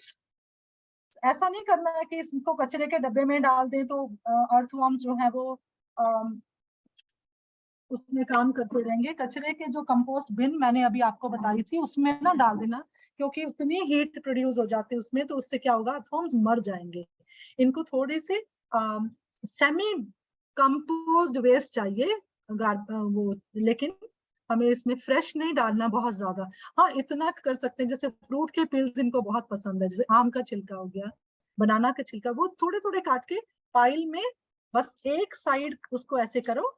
ऐसा नहीं करना है कि इसको कचरे के डब्बे में डाल दें तो अर्थवर्म्स जो है वो उसमें काम करते रहेंगे। कचरे के जो कंपोस्ट बिन मैंने अभी आपको बताई थी उसमें ना डाल देना, क्योंकि उतनी हीट प्रोड्यूस हो जाती है उसमें, तो उससे क्या होगा, अर्थवर्म्स मर जाएंगे। इनको थोड़ी सी सेमी कंपोज्ड वेस्ट चाहिए, वो, लेकिन हमें इसमें फ्रेश नहीं डालना बहुत ज्यादा। हाँ, इतना कर सकते हैं, जैसे फ्रूट के पील्स इनको बहुत पसंद है, जैसे आम का छिलका हो गया, बनाना का छिलका, वो थोड़े थोड़े काट के पाइल में बस एक साइड उसको ऐसे करो,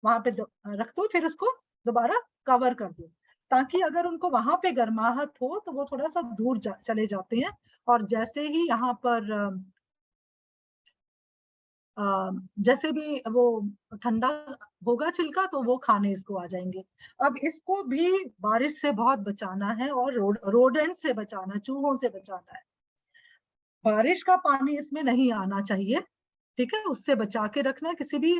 वहां पे रख दो, फिर उसको दोबारा कवर कर दो, ताकि अगर उनको वहां पे गर्माहट हो तो वो थोड़ा सा दूर चले जाते हैं। और जैसे ही यहाँ पर जैसे भी वो ठंडा होगा छिलका तो वो खाने इसको आ जाएंगे। अब इसको भी बारिश से बहुत बचाना है और रोडेंट से बचाना, चूहों से बचाना है। बारिश का पानी इसमें नहीं आना चाहिए, ठीक है, उससे बचा के रखना है। किसी भी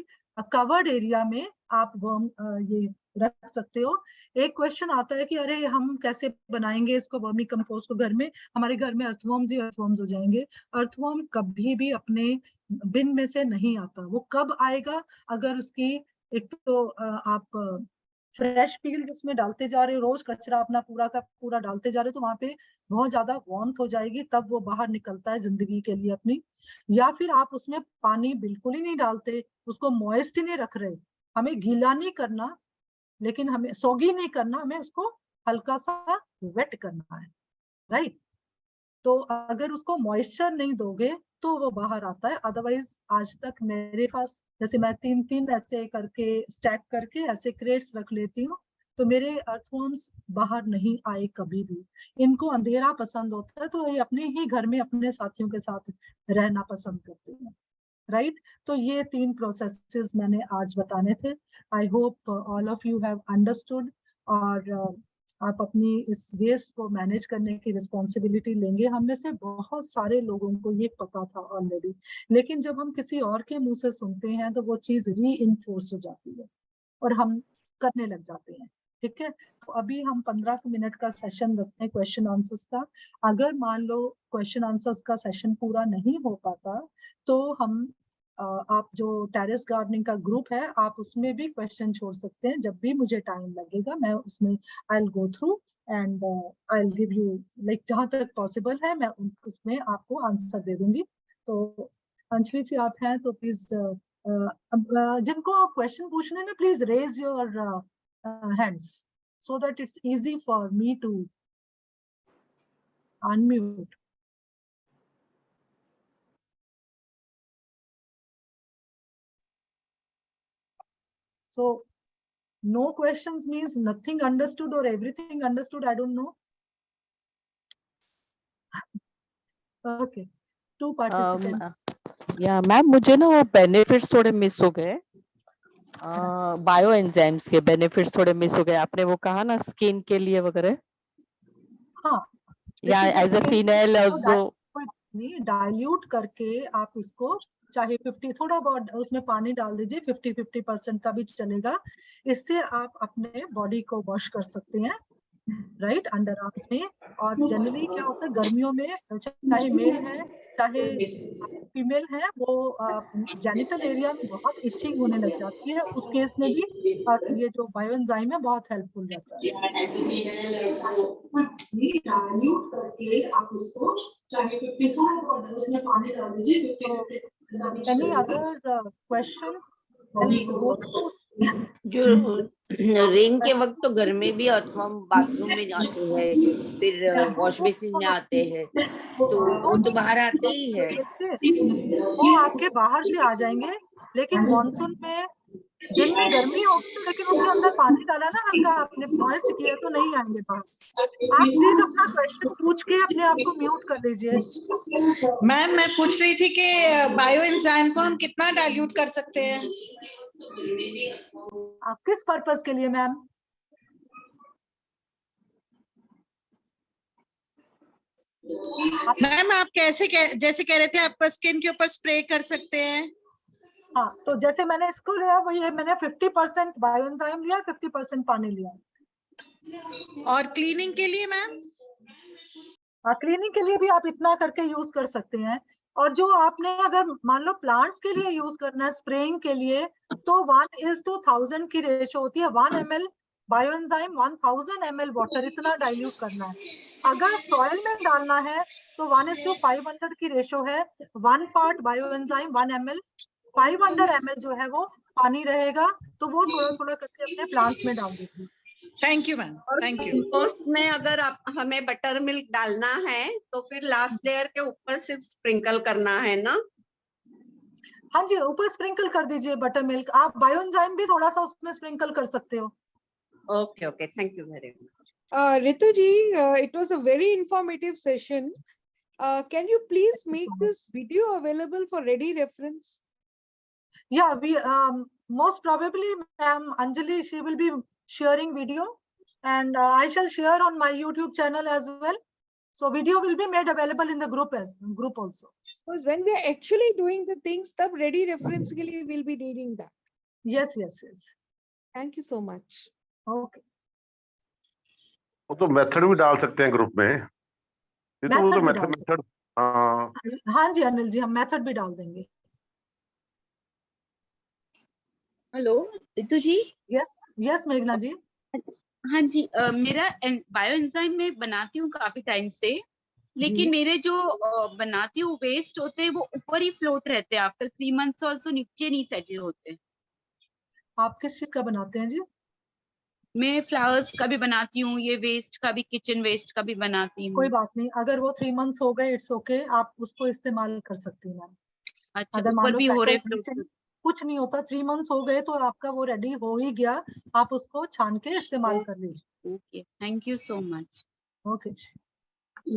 कवर्ड एरिया में आप वर्म ये रख सकते हो। एक क्वेश्चन आता है कि अरे हम कैसे बनाएंगे इसको, वर्मी कंपोस्ट को घर में, हमारे घर में अर्थवर्म्स ही अर्थवर्म्स हो जाएंगे। अर्थवर्म कभी भी अपने बिन में से नहीं आता। वो कब आएगा, अगर उसकी एक तो आप फ्रेश पील्स उसमें डालते जा रहे हो, रोज कचरा अपना पूरा का पूरा डालते जा रहे हो, तो वहां पे बहुत ज्यादा वार्मथ हो जाएगी, तब वो बाहर निकलता है जिंदगी के लिए अपनी। या फिर आप उसमें पानी बिल्कुल ही नहीं डालते, उसको मॉइस्ट ही नहीं रख रहे, हमें गीला नहीं करना, लेकिन हमें सोगी नहीं करना, हमें उसको हल्का सा वेट करना है, राइट। तो अगर उसको मॉइस्चर नहीं दोगे तो वो बाहर आता है। अदरवाइज आज तक मेरे पास, जैसे मैं 3-3 ऐसे करके स्टैक करके ऐसे क्रेट्स रख लेती हूँ, तो मेरे अर्थवर्म्स बाहर नहीं आए कभी भी। इनको अंधेरा पसंद होता है, तो ये अपने ही घर में अपने साथियों के साथ रहना पसंद करते हैं, राइट। तो ये 3 प्रोसेसेस मैंने आज बताने थे। I hope all of you have understood, और आप अपनी इस वेस्ट को मैनेज करने की रिस्पॉन्सिबिलिटी लेंगे। हम में से बहुत सारे लोगों को ये पता था ऑलरेडी, लेकिन जब हम किसी और के मुंह से सुनते हैं तो वो चीज री-इन्फोर्स हो जाती है और हम करने लग जाते हैं। ठीक है, तो अभी हम 15 मिनट का सेशन रखते हैं क्वेश्चन आंसर्स का। अगर मान लो क्वेश्चन आंसर्स का सेशन पूरा नहीं हो पाता तो हम आप जो टेरेस गार्डनिंग का ग्रुप है, आप उसमें भी क्वेश्चन छोड़ सकते हैं। जब भी मुझे टाइम लगेगा मैं उसमें I will go through and I will give you like जहां तक पॉसिबल है मैं उसमें आपको आंसर दे दूंगी। तो अंजलि जी आप हैं तो प्लीज जिनको क्वेश्चन पूछने ना please raise your hands so that it's easy for me to unmute. So no questions means nothing understood or everything understood, I don't know. Okay, 2 participants. या मैम मुझे ना वो बेनिफिट्स थोड़े मिस हो गए, बायो एंजाइम्स के benefits थोड़े miss हो गए। आपने वो कहा ना स्किन के लिए वगैरह, हाँ या एज अ फीमेल जो नहीं डाइल्यूट करके आप इसको चाहे 50 थोड़ा बहुत उसमें पानी डाल दीजिए 50% का भी चलेगा। इससे आप अपने बॉडी को वॉश कर सकते हैं राइट अंडर आर्म्स में। और जनरली क्या होता है गर्मियों में चाहे मेल है चाहे फीमेल है वो जेनिटल एरिया में बहुत इचिंग होने लग जाती है, उस केस में भी ये जो बायोएंजाइम है बहुत हेल्पफुल रहता है। डाइल्यूट करके आप उसको चाहे 50 उसमें पानी डाल दीजिए। Any other question? जो रेन के वक्त तो घर में भी अथवा बाथरूम में जाते हैं, फिर वॉश बेसिन में आते हैं, तो वो तो बाहर आते ही है। वो आपके बाहर से आ जाएंगे, लेकिन मॉनसून में दिन में गर्मी होगी लेकिन उसके अंदर पानी डाला ना हल्का आपने मॉइस्ट किया तो नहीं आएंगे बाहर। आप प्लीज अपना क्वेश्चन पूछ के अपने आप को म्यूट कर लीजिए। मैम मैं पूछ रही थी कि बायो एंजाइम को हम कितना डाइल्यूट कर सकते हैं? आप किस पर्पस के लिए मैम? मैम आप कैसे जैसे कह रहे थे आप स्किन के ऊपर स्प्रे कर सकते हैं। हाँ तो जैसे मैंने इसको लिया वही मैंने 50% बायोएंजाइम लिया 50% पानी लिया। और क्लीनिंग के लिए मैम? क्लीनिंग के लिए भी आप इतना करके यूज कर सकते हैं। और जो आपने अगर मान लो प्लांट्स के लिए यूज करना है स्प्रेइंग के लिए तो 1:1000 की रेशो होती है। 1 ml बायोएंजाइम 1000 ml वाटर इतना डाइल्यूट करना है। अगर सॉइल में डालना है तो 1:500 की रेशो है। 1 पार्ट बायोएंजाइम 1 ml 500 ml जो है वो पानी रहेगा, तो वो थोड़ा थोड़ा करके अपने प्लांट्स में डाल दीजिए। Thank you ma'am, thank you. Compost में अगर हमें बटर मिल्क डालना है तो फिर लास्ट लेयर के ऊपर सिर्फ स्प्रिंकल करना है ना? हाँ जी ऊपर स्प्रिंकल कर दीजिए बटर मिल्क। आप बायोएंजाइम भी थोड़ा सा उसमें स्प्रिंकल कर सकते हो। Okay okay thank you very much. Ritu ji, it was a very informative session. Can you please make this video available for ready reference? Yeah, we most probably ma'am Anjali she will be sharing video and I shall share on my YouTube channel as well. So video will be made available in the group also. Because when we are actually doing the things, tab ready reference के लिए we'll be needing that. Yes, yes, yes. Thank you so much. Okay. वो तो method भी डाल सकते हैं group में। ये तो वो तो मेथड हाँ जी अनिल जी हम मेथड भी डाल देंगे। हेलो रितु जी। यस यस मेघना जी। हाँ जी मेरा बायो एंजाइम में बनाती हूँ काफी टाइम से, लेकिन मेरे जो बनाती हूँ वेस्ट होते हैं वो ऊपर ही फ्लोट रहते हैं, आफ्टर 3 months ऑल्सो नीचे नहीं सेटल होते। आप किस चीज का बनाते हैं जी? मैं फ्लावर्स का भी बनाती हूँ, ये वेस्ट का भी, किचन वेस्ट का भी बनाती हूँ। कोई बात नहीं, अगर वो 3 months हो गए इट्स ओके, आप उसको इस्तेमाल कर सकती हैं मैम। अच्छा ऊपर भी हो रहे फ्लोट? कुछ नहीं होता, 3 months हो गए तो आपका वो रेडी हो ही गया, आप उसको छान के इस्तेमाल कर लीजिए। Okay thank you so much. Okay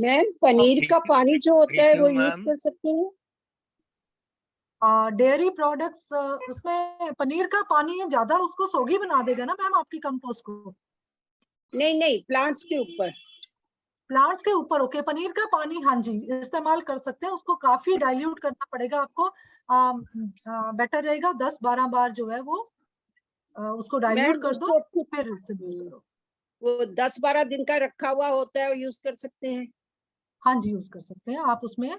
ma'am paneer का पानी जो होता है वो यूज कर सकते हैं? डेयरी प्रोडक्ट्स उसमें पनीर का पानी ज्यादा उसको सोगी बना देगा ना मैम आपकी कंपोस्ट को? नहीं नहीं प्लांट्स के ऊपर। प्लांट्स के ऊपर ओके। पनीर का पानी हाँ जी इस्तेमाल कर सकते हैं, उसको काफी डाइल्यूट करना पड़ेगा आपको। बेटर रहेगा 10-12 बार जो है वो उसको डाइल्यूट कर दो फिर इस्तेमाल करो। वो 10-12 दिन का रखा हुआ होता है वो यूज कर सकते हैं? हाँ जी यूज कर सकते हैं आप उसमें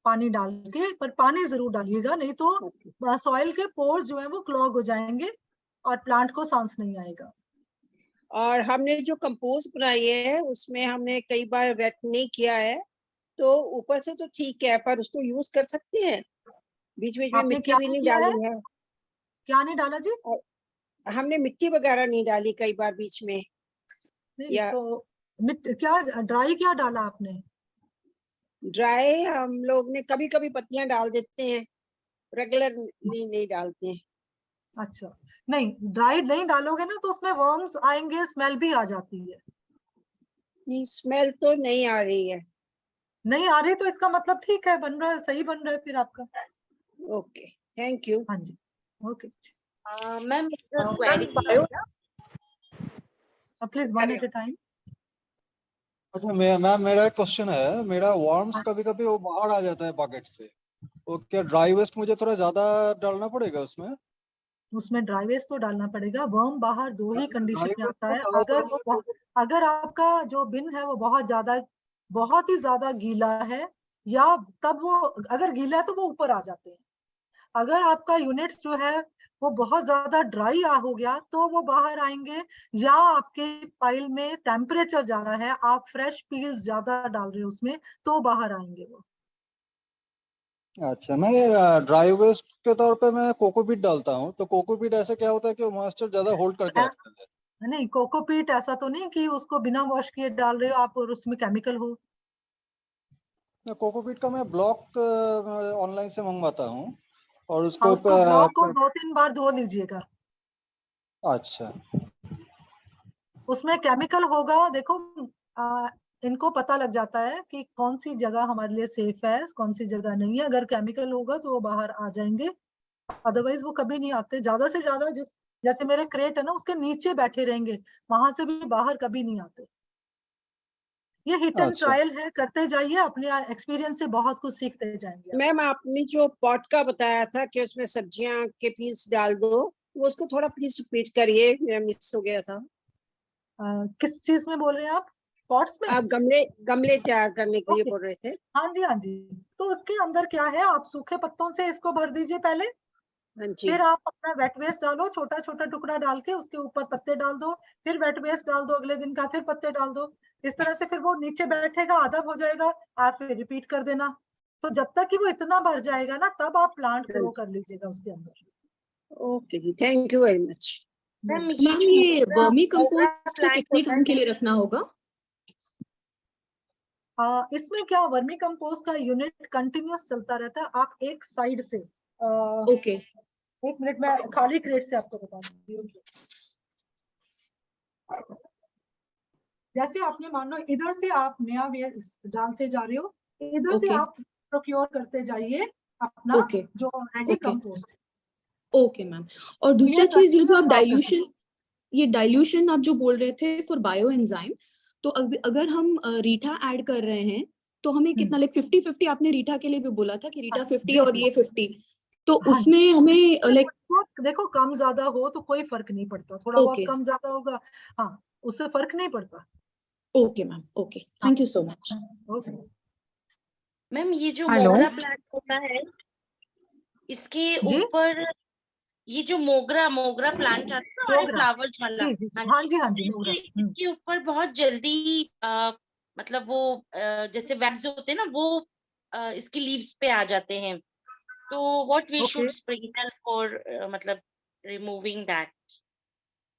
पानी डाल के, पर पानी जरूर डालिएगा नहीं तो सॉइल के पोर्स जो है वो क्लॉग हो जाएंगे और प्लांट को सांस नहीं आएगा। और हमने जो कंपोस्ट बनाई है उसमें हमने कई बार वेट नहीं किया है, तो ऊपर से तो ठीक है, पर उसको यूज कर सकते हैं? बीच बीच में आपने मिट्टी क्या भी नहीं नहीं किया है? डाली है। क्या नहीं डाला जी? हमने मिट्टी वगैरह नहीं डाली कई बार बीच में। नहीं या तो क्या ड्राई क्या डाला आपने? ड्राई हम लोग ने कभी कभी पत्तियां डाल देते हैं, रेगुलर नहीं डालते हैं। अच्छा, नहीं ड्राई नहीं डालोगे ना तो उसमें वर्म्स आएंगे, स्मेल भी आ जाती है। नहीं, स्मेल तो नहीं आ रही है। नहीं आ रही तो इसका मतलब ठीक है, बन रहा है, सही बन रहा है फिर आपका। Okay, thank you. हाँ जी, okay. Ma'am query please one at a time. अच्छा मैम, मेरा एक क्वेश्चन है। मेरा वर्म्स कभी कभी वो बाहर आ जाता है बकेट से, तो क्या ड्राई वेस्ट मुझे थोड़ा ज्यादा डालना पड़ेगा उसमें? उसमें ड्राई वेस्ट तो डालना पड़ेगा। वर्म बाहर दो ही कंडीशन में आता है, अगर आपका जो बिन है वो बहुत ही ज्यादा गीला है, या तब वो अगर गीला है तो वो ऊपर आ जाते हैं। अगर आपका यूनिट जो है वो बहुत ज्यादा ड्राई हो गया तो वो बाहर आएंगे, या आपके पाइल में टेम्परेचर ज्यादा है, आप फ्रेश पील्स ज्यादा डाल रहे हो उसमें, तो बाहर आएंगे वो। अच्छा, मैं ड्राई वेस्ट के तौर पे मैं कोकोपीट डालता हूँ, तो कोकोपीट ऐसे क्या होता है कि मॉइस्चर ज्यादा होल्ड करके रखता है? नहीं, कोकोपीट ऐसा तो नहीं कि उसको बिना वॉश किए डाल रहे हो आप और उसमें केमिकल हो। कोकोपीट का मैं ब्लॉक ऑनलाइन से मंगवाता हूँ और हाँ, उसको उसको ब्लॉक को 2-3 बार धो लीजिएगा। अच्छा, उसमें केमिकल होगा। देखो इनको पता लग जाता है कि कौन सी जगह हमारे लिए सेफ है, कौन सी जगह नहीं है। अगर केमिकल होगा तो वो बाहर आ जाएंगे, अदरवाइज वो कभी नहीं आते। ज्यादा से ज्यादा जैसे मेरे क्रेट है ना, उसके नीचे बैठे रहेंगे, वहां से भी बाहर कभी नहीं आते। ये हिट एंड अच्छा। ट्रायल है, करते जाइए, अपने एक्सपीरियंस से बहुत कुछ सीखते जाएंगे। मैम आपने जो पॉट का बताया था कि उसमें सब्जियां के पीस डाल दो, वो उसको थोड़ा प्लीज रिपीट करिए, मेरा मिस हो गया था। किस चीज में बोल रहे हैं आप? पॉट्स में? आप गमले तैयार करने के लिए बोल रहे थे। हाँ जी, हाँ जी। तो उसके अंदर क्या है, आप सूखे पत्तों से इसको भर दीजिए पहले, हाँ जी। फिर आप अपना वेट वेस्ट डालो, छोटा छोटा टुकड़ा डाल के उसके ऊपर पत्ते डाल दो, फिर वेट वेस्ट डाल दो अगले दिन का, फिर पत्ते डाल दो। इस तरह से फिर वो नीचे बैठेगा, आधा हो जाएगा, आप फिर रिपीट कर देना। तो जब तक कि वो इतना भर जाएगा ना, तब आप प्लांट ग्रो कर लीजिएगा उसके अंदर। ओके जी, thank you very much. Ma'am ये वर्मी कंपोस्ट को कितने टाइम के लिए रखना होगा? इसमें क्या, वर्मी कंपोस्ट का यूनिट कंटिन्यूस चलता रहता है। आप एक साइड से ओके, एक मिनट में खाली क्रेट से आपको बता दूंगी। जैसे आपने मान लो इधर से आप नया वेस्ट डालते जा रहे हो, इधर से आप प्रोक्योर करते जाइए अपना जो रेडी कंपोस्ट। Okay ma'am. और दूसरा चीज, ये जो आप डाइल्यूशन आप जो बोल रहे थे फॉर बायो एंजाइम, तो अगर हम रीठा ऐड कर रहे हैं तो हमें कितना, लाइक 50-50 आपने रीठा के लिए भी बोला था कि रीठा 50 और ये 50, तो हाँ उसमें हमें लाइक देखो कम ज्यादा हो तो कोई फर्क नहीं पड़ता, थोड़ा बहुत कम ज्यादा होगा, हाँ उससे फर्क नहीं पड़ता। Okay ma'am, okay, thank you so much. Okay ma'am, ये जो मोगरा प्लांट होता है, इसके ऊपर ये जो मोगरा प्लांट आता है फ्लावर्स वाला, हाँ जी, हाँ जी, इसके ऊपर बहुत जल्दी मतलब वो जैसे वेब्स होते हैं ना, वो इसकी लीव्स पे आ जाते हैं, तो what we should sprinkle for मतलब रिमूविंग दैट?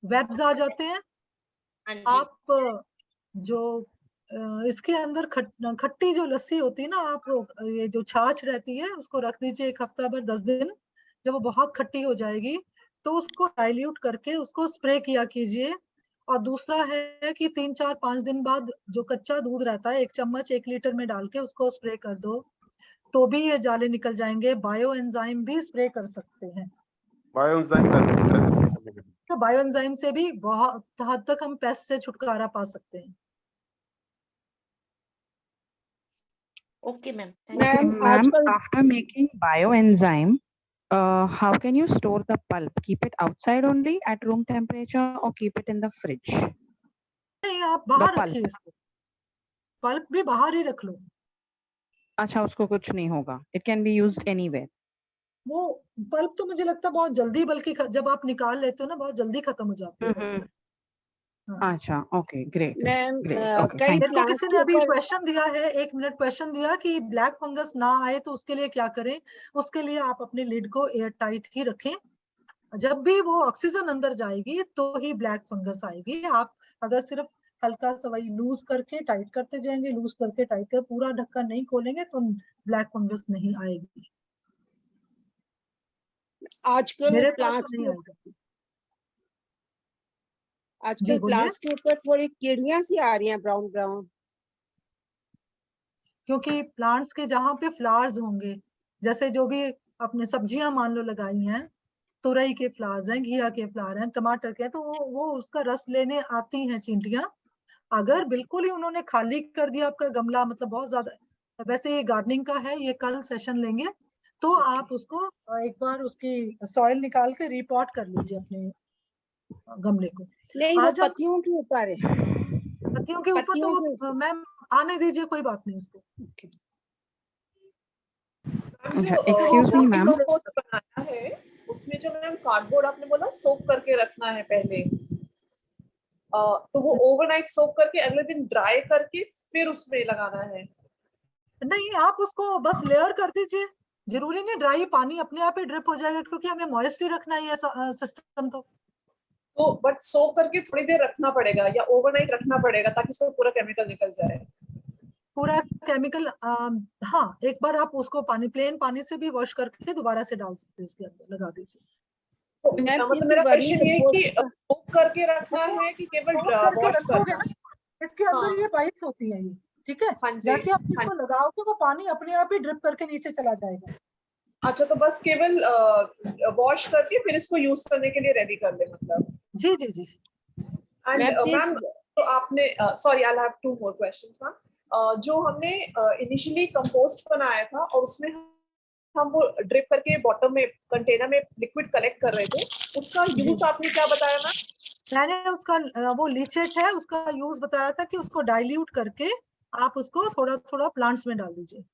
वेब्स आ जाते हैं। आप जो इसके अंदर खट्टी जो लस्सी होती है ना, आप ये जो छाछ रहती है उसको रख दीजिए 1 हफ्ता भर 10 दिन। जब वो बहुत खट्टी हो जाएगी तो उसको डाइल्यूट करके उसको स्प्रे किया कीजिए। और दूसरा है कि 3-4-5 दिन बाद जो कच्चा दूध रहता है 1 चम्मच 1 लीटर में डाल के उसको स्प्रे कर दो, तो भी ये जाले निकल जाएंगे। बायो एंजाइम भी स्प्रे कर सकते हैं। बायो एंजाइम तो बायो एंजाइम से भी बहुत हद तक हम पेस्ट से छुटकारा पा सकते हैं। Okay, ma'am. Ma'am, after making bioenzyme, how can you store the pulp? Keep it outside only at room temperature or keep it in the fridge? नहीं, आप बाहर रखिए इसको, पल्प भी बाहर ही रख लो। अच्छा, उसको कुछ नहीं होगा, it can be used anywhere. वो पल्प तो मुझे लगता है बहुत जल्दी, बल्कि जब आप निकाल लेते हो ना बहुत जल्दी खत्म हो जाती है। अच्छा, okay, great, ma'am great. Okay, कई thank you. मेरे को प्लांट्स किसी के ने अभी ऊपर क्वेश्चन दिया है, 1 मिनट क्वेश्चन दिया कि ब्लैक फंगस ना आए तो उसके लिए क्या करें। उसके लिए आप अपने लिड को एयर टाइट ही रखें। जब भी वो ऑक्सीजन अंदर जाएगी तो ही ब्लैक फंगस आएगी। आप अगर सिर्फ हल्का सा वही लूज करके टाइट करते जाएंगे, लूज करके टाइट कर पूरा ढक्कन नहीं खोलेंगे तो ब्लैक फंगस नहीं आएगी। आजकल मेरे पास प्लांट्स तो नहीं के आएगा। आजकल जी बोलिए। प्लांट्स के ऊपर थोड़ी कीड़ियां सी आ रही हैं, ब्राउन ब्राउन। क्योंकि प्लांट्स के जहाँ पे फ्लावर्स होंगे, जैसे जो भी अपने सब्जियां मान लो लगाई हैं, तुरई के फ्लावर्स हैं, घिया के फ्लावर हैं, टमाटर के हैं, तो वो उसका रस लेने आती हैं चींटियां। अगर बिल्कुल ही उन्होंने खाली कर दिया आपका गमला, मतलब बहुत ज्यादा, वैसे ये गार्डनिंग का है, ये कल सेशन लेंगे, तो आप उसको एक बार उसकी सॉइल निकाल के रिपॉट कर लीजिए अपने गमले को। नहीं, वो आज हम पत्तियों के ऊपर है। पत्तियों के ऊपर तो पत्तियों के वो ऊपर। मैम आने दीजिए, कोई बात नहीं उसको। अच्छा, excuse me, ma'am. कंपोस्ट बनाया है उसमें जो मैम कार्डबोर्ड आपने बोला सोक करके रखना है पहले, तो वो ओवरनाइट सोक करके अगले दिन ड्राई करके फिर उसमें लगाना है। नहीं, आप उसको बस लेयर कर दीजिए, जरूरी नहीं ड्राई, पानी अपने आप ही ड्रिप हो जाएगा, क्योंकि हमें मॉइस्ट ही रखना है सिस्टम। तो बट सोक करके थोड़ी देर रखना पड़ेगा या ओवरनाइट रखना पड़ेगा ताकि उसका पूरा केमिकल निकल जाए। पूरा केमिकल, हाँ, एक बार आप उसको प्लेन पानी से भी वॉश करके दोबारा से डाल सकते हैं, इसके अंदर लगा दीजिए। मतलब मेरा क्वेश्चन ये है कि सोक करके रखना है कि केवल वॉश करना है? इसके अंदर ये पाइप्स होती हैं, ये ठीक है। हाँ जी, जैसे आप हाँ इसको लगाओगे वो पानी अपने आप ही ड्रिप करके नीचे चला जाएगा। अच्छा, तो बस केवल वॉश करके फिर इसको यूज करने के लिए रेडी कर ले, मतलब। जी जी जी। एंड मैम, तो आपने sorry, I have 2 more questions ma'am. जो हमने इनिशियली कंपोस्ट बनाया था और उसमें हम वो ड्रिप करके बॉटम में कंटेनर में लिक्विड कलेक्ट कर रहे थे, उसका यूज आपने क्या बताया मैम? मैंने उसका वो लीचेट है, उसका यूज बताया था कि उसको डाइल्यूट करके आप उसको थोड़ा थोड़ा प्लांट्स में डाल दीजिए।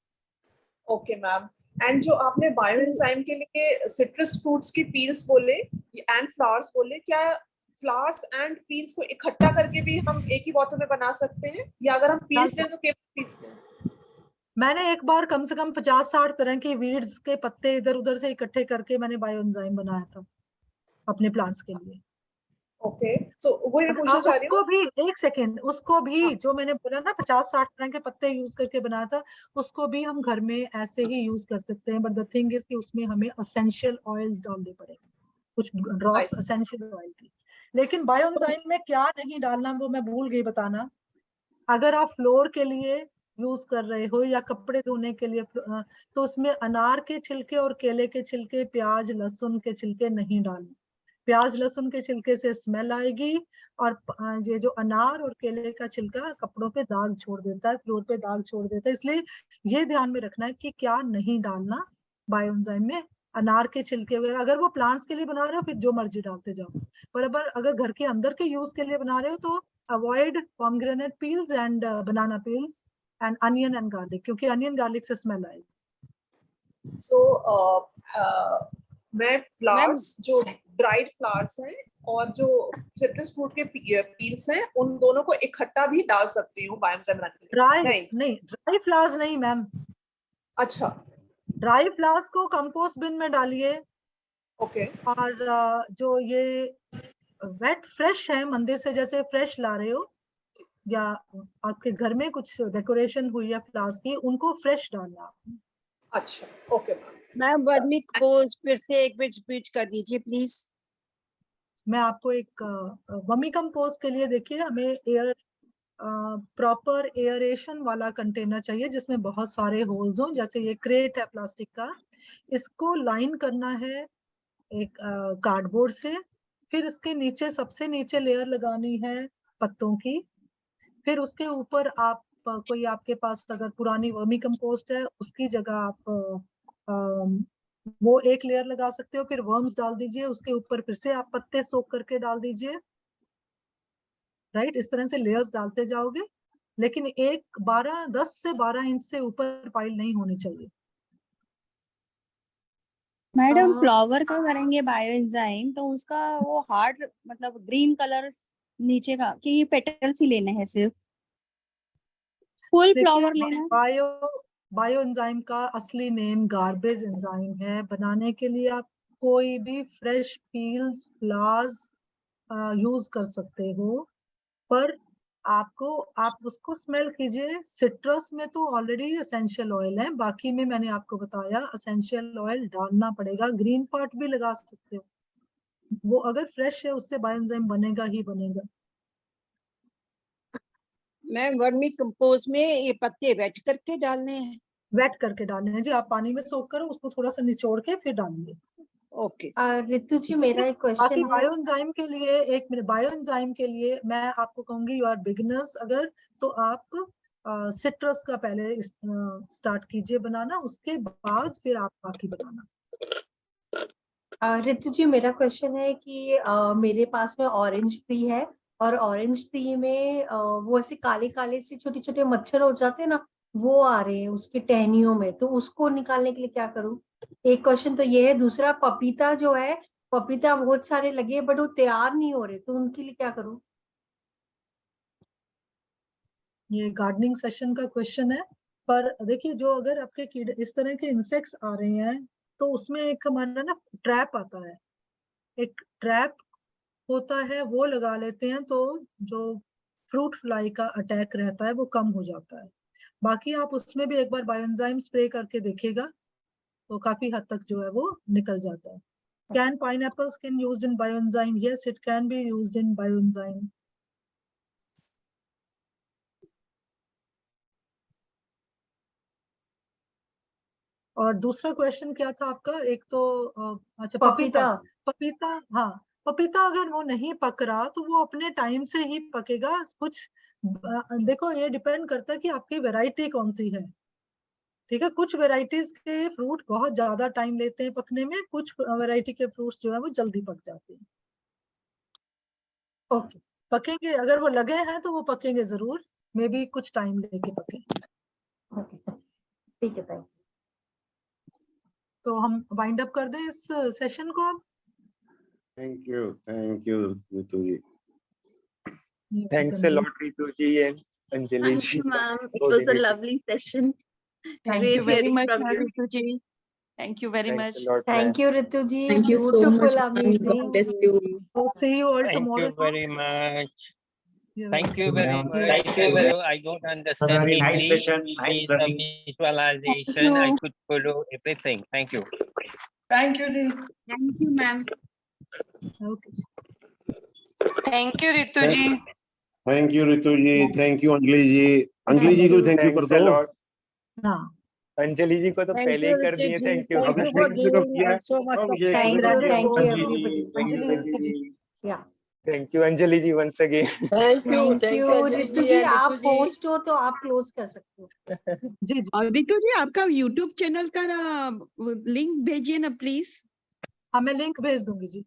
Okay ma'am. एंड जो आपने बायो एंजाइम के लिए सिट्रस फ्रूट्स की पील्स बोले एंड फ्लावर्स बोले, क्या फ्लावर्स एंड पील्स को इकट्ठा करके भी हम एक ही बॉटल में बना सकते हैं, या अगर हम पील्स लें तो केवल पील्स लें? मैंने एक बार कम से कम 50-60 तरह के वीड्स के पत्ते इधर उधर से इकट्ठे करके मैंने बायो एंजाइम बनाया था अपने प्लांट्स के लिए। ओके, सो वही मैं पूछना चाह रही हूँ। उसको भी एक सेकेंड, उसको भी जो मैंने बोला ना 50-60 तरह के पत्ते यूज करके बनाया था, उसको भी हम घर में ऐसे ही यूज कर सकते हैं। बट द थिंग इज कि उसमें हमें एसेंशियल ऑयल्स डालने पड़ेंगे, कुछ ड्रॉप्स एसेंशियल ऑयल की। लेकिन बायो एंजाइम में क्या नहीं डालना वो मैं भूल गई बताना। अगर आप फ्लोर के लिए यूज कर रहे हो या कपड़े धोने के लिए, तो उसमें अनार के छिलके और केले के छिलके, प्याज लहसुन के छिलके नहीं डालने। प्याज लहसुन के छिलके से स्मेल आएगी, और ये जो अनार और केले का छिलका कपड़ों पे दाग छोड़ देता है, फ्लोर पे दाग छोड़ देता है। इसलिए ये ध्यान में रखना है कि क्या नहीं डालना बायो एंजाइम में। अनार के छिलके वगैरह अगर वो प्लांट्स के लिए बना रहे हो फिर जो मर्जी डालते जाओ, पर अगर घर के अंदर के यूज के लिए बना रहे हो तो avoid pomegranate peels and banana peels and onion and garlic, क्योंकि अनियन गार्लिक से स्मेल आएगी। सो मैं फ्लावर्स जो ड्राइड फ्लावर्स हैं और जो सिट्रस फ्रूट के पील्स हैं, उन दोनों को इकट्ठा भी डाल सकती हूँ बायो एंजाइम बनाने के लिए? नहीं, ड्राई फ्लावर्स नहीं मैम। अच्छा, ड्राई फ्लावर्स को कंपोस्ट बिन में डालिए। ओके। और जो ये वेट फ्रेश है, मंदिर से जैसे फ्रेश ला रहे हो या आपके घर में कुछ डेकोरेशन हुई है फ्लावर्स की, उनको फ्रेश डालना। अच्छा, ओके मैम, वर्मी कंपोस्ट फिर से एक बार रिपीट कर दीजिए प्लीज। मैं आपको एक वर्मी कंपोस्ट के लिए देखिए, हमें एयर प्रॉपर एयरेशन वाला कंटेनर चाहिए जिसमें बहुत सारे होल्स हों। जैसे ये क्रेट है प्लास्टिक का, इसको लाइन करना है एक कार्डबोर्ड से, फिर इसके नीचे सबसे नीचे लेयर लगानी है पत्तों की, फिर उसके ऊपर आप कोई आपके पास अगर पुरानी वर्मी कंपोस्ट है उसकी जगह आप वो एक लेयर लगा सकते हो, फिर वर्म्स डाल दीजिए, उसके ऊपर फिर से आप पत्ते सोक करके डाल दीजिए। राइट, इस तरह से लेयर्स डालते जाओगे, लेकिन 10 से 12 इंच से ऊपर पाइल नहीं होनी चाहिए। मैडम फ्लावर का करेंगे बायो एंजाइम तो उसका वो हार्ड मतलब ग्रीन कलर नीचे का कि ये पेटल्स ही लेने हैं सिर्फ, फुल फ्लावर लेना है? बायो एंजाइम का असली नेम गार्बेज एंजाइम है। बनाने के लिए आप कोई भी फ्रेश पील्स फ्लावर्स यूज कर सकते हो, पर आप उसको स्मेल कीजिए। सिट्रस में तो ऑलरेडी एसेंशियल ऑयल है, बाकी में मैंने आपको बताया एसेंशियल ऑयल डालना पड़ेगा। ग्रीन पार्ट भी लगा सकते हो, वो अगर फ्रेश है उससे बायोएंजाइम बनेगा ही बनेगा। मैम वर्मी कंपोस्ट में ये पत्ते वेट करके डालने हैं? वेट करके डालने हैं जी, आप पानी में सोक करो, उसको थोड़ा सा निचोड़ के फिर डालिए। ओके। रितु जी मेरा एक क्वेश्चन बाकी है। बायोएंजाइम के लिए एक मिनट, बायोएंजाइम के लिए मैं आपको कहूंगी यू आर बिगिनर्स अगर, तो आप सिट्रस का पहले स्टार्ट कीजिए बनाना, उसके बाद फिर आप बाकी बनाना। रितु जी मेरा क्वेश्चन है कि मेरे पास में ऑरेंज ट्री है और ऑरेंज ट्री में वो ऐसे काले काले से छोटे छोटे मच्छर हो जाते हैं ना, वो आ रहे हैं उसकी टहनियों में, तो उसको निकालने के लिए क्या करूं? एक क्वेश्चन तो ये है। दूसरा, पपीता जो है, पपीता बहुत सारे लगे बट वो तैयार नहीं हो रहे, तो उनके लिए क्या करूं? ये गार्डनिंग सेशन का क्वेश्चन है, पर देखिए जो अगर आपके कीड़े इस तरह के इंसेक्ट्स आ रहे हैं तो उसमें एक हमारा ना ट्रैप आता है, एक ट्रैप होता है, वो लगा लेते हैं तो जो फ्रूट फ्लाई का अटैक रहता है वो कम हो जाता है। बाकी आप उसमें भी एक बार बायोएंजाइम स्प्रे करके देखिएगा तो काफी हद तक जो है वो निकल जाता है। Can pineapples can used in bioenzyme? Yes, it can be used in bioenzyme. और दूसरा क्वेश्चन क्या था आपका? एक तो अच्छा पपीता। पपीता, हाँ पपीता अगर वो नहीं पक रहा तो वो अपने टाइम से ही पकेगा। कुछ देखो ये डिपेंड करता है कि आपकी वैरायटी कौन सी है, ठीक है। कुछ वैरायटीज के फ्रूट बहुत ज्यादा टाइम लेते हैं पकने में, कुछ वैरायटी के फ्रूट्स जो है वो जल्दी पक जाते हैं। ओके, पकेंगे, अगर वो लगे हैं तो वो पकेंगे जरूर, मे बी कुछ टाइम लेके पके। ठीक है, थैंक। तो हम वाइंड अप कर दें इस सेशन को अब। Thank you Ritu ji. Thanks a lot, Ritu ji and Anjali Thank ji. you, ma'am. It was a lovely session. Thank Great you very hearing much, from you. Ritu ji. Thank you very much. Thanks a lot, Thank you, Ritu ji. Thank you so much, Beautiful, ma'am. amazing. God bless you. So see you all Thank tomorrow. you very much. You're Thank you very welcome. much. Thank you. Although I don't understand Very nice Hindi, session, nice with the learning. visualization, I you. could follow everything. Thank you. Thank you, ji. Thank you, ma'am. Okay. Thank you, Ritu ji. Thank you Ritu ji, thank you Anjali ji. Anjali ji को thank you कर Thanks a दो। lot. हाँ, अंजलि जी को तो Thank पहले you, ही कर Ritu दिए। ji. Thank you. Thank you for giving us so much of Thank you, Thank thank you, you. everybody. Anjali ji. Yeah. Thank you Anjali ji once again. Thank you Thank you, Anjali Ritu ji ji. and आप रितु जी। Host हो तो आप close कर सकते हो। जी जी। और रितु जी आपका YouTube चैनल का लिंक भेजिए ना प्लीज। हाँ मैं लिंक भेज दूंगी जी।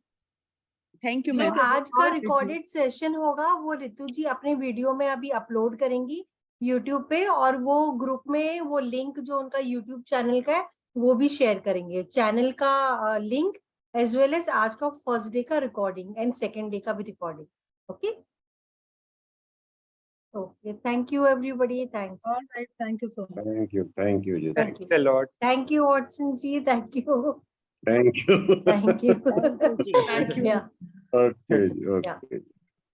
थैंक यू जो मैम। आज का रिकॉर्डेड सेशन होगा वो रितु जी अपने वीडियो में अभी अपलोड करेंगी यूट्यूब पे, और वो ग्रुप में वो लिंक जो उनका यूट्यूब चैनल का है वो भी शेयर करेंगे, चैनल का लिंक एज वेल एज आज का फर्स्ट डे का रिकॉर्डिंग एंड सेकेंड डे का भी recording. Okay okay, thank you everybody, thanks. Alright, thank you so much. Thank you जी। Thanks a lot. Thank you Watson ji, thank you thank you. Thank you. Thank you ji. Thank you. Yeah. Okay जी, Yeah. Okay.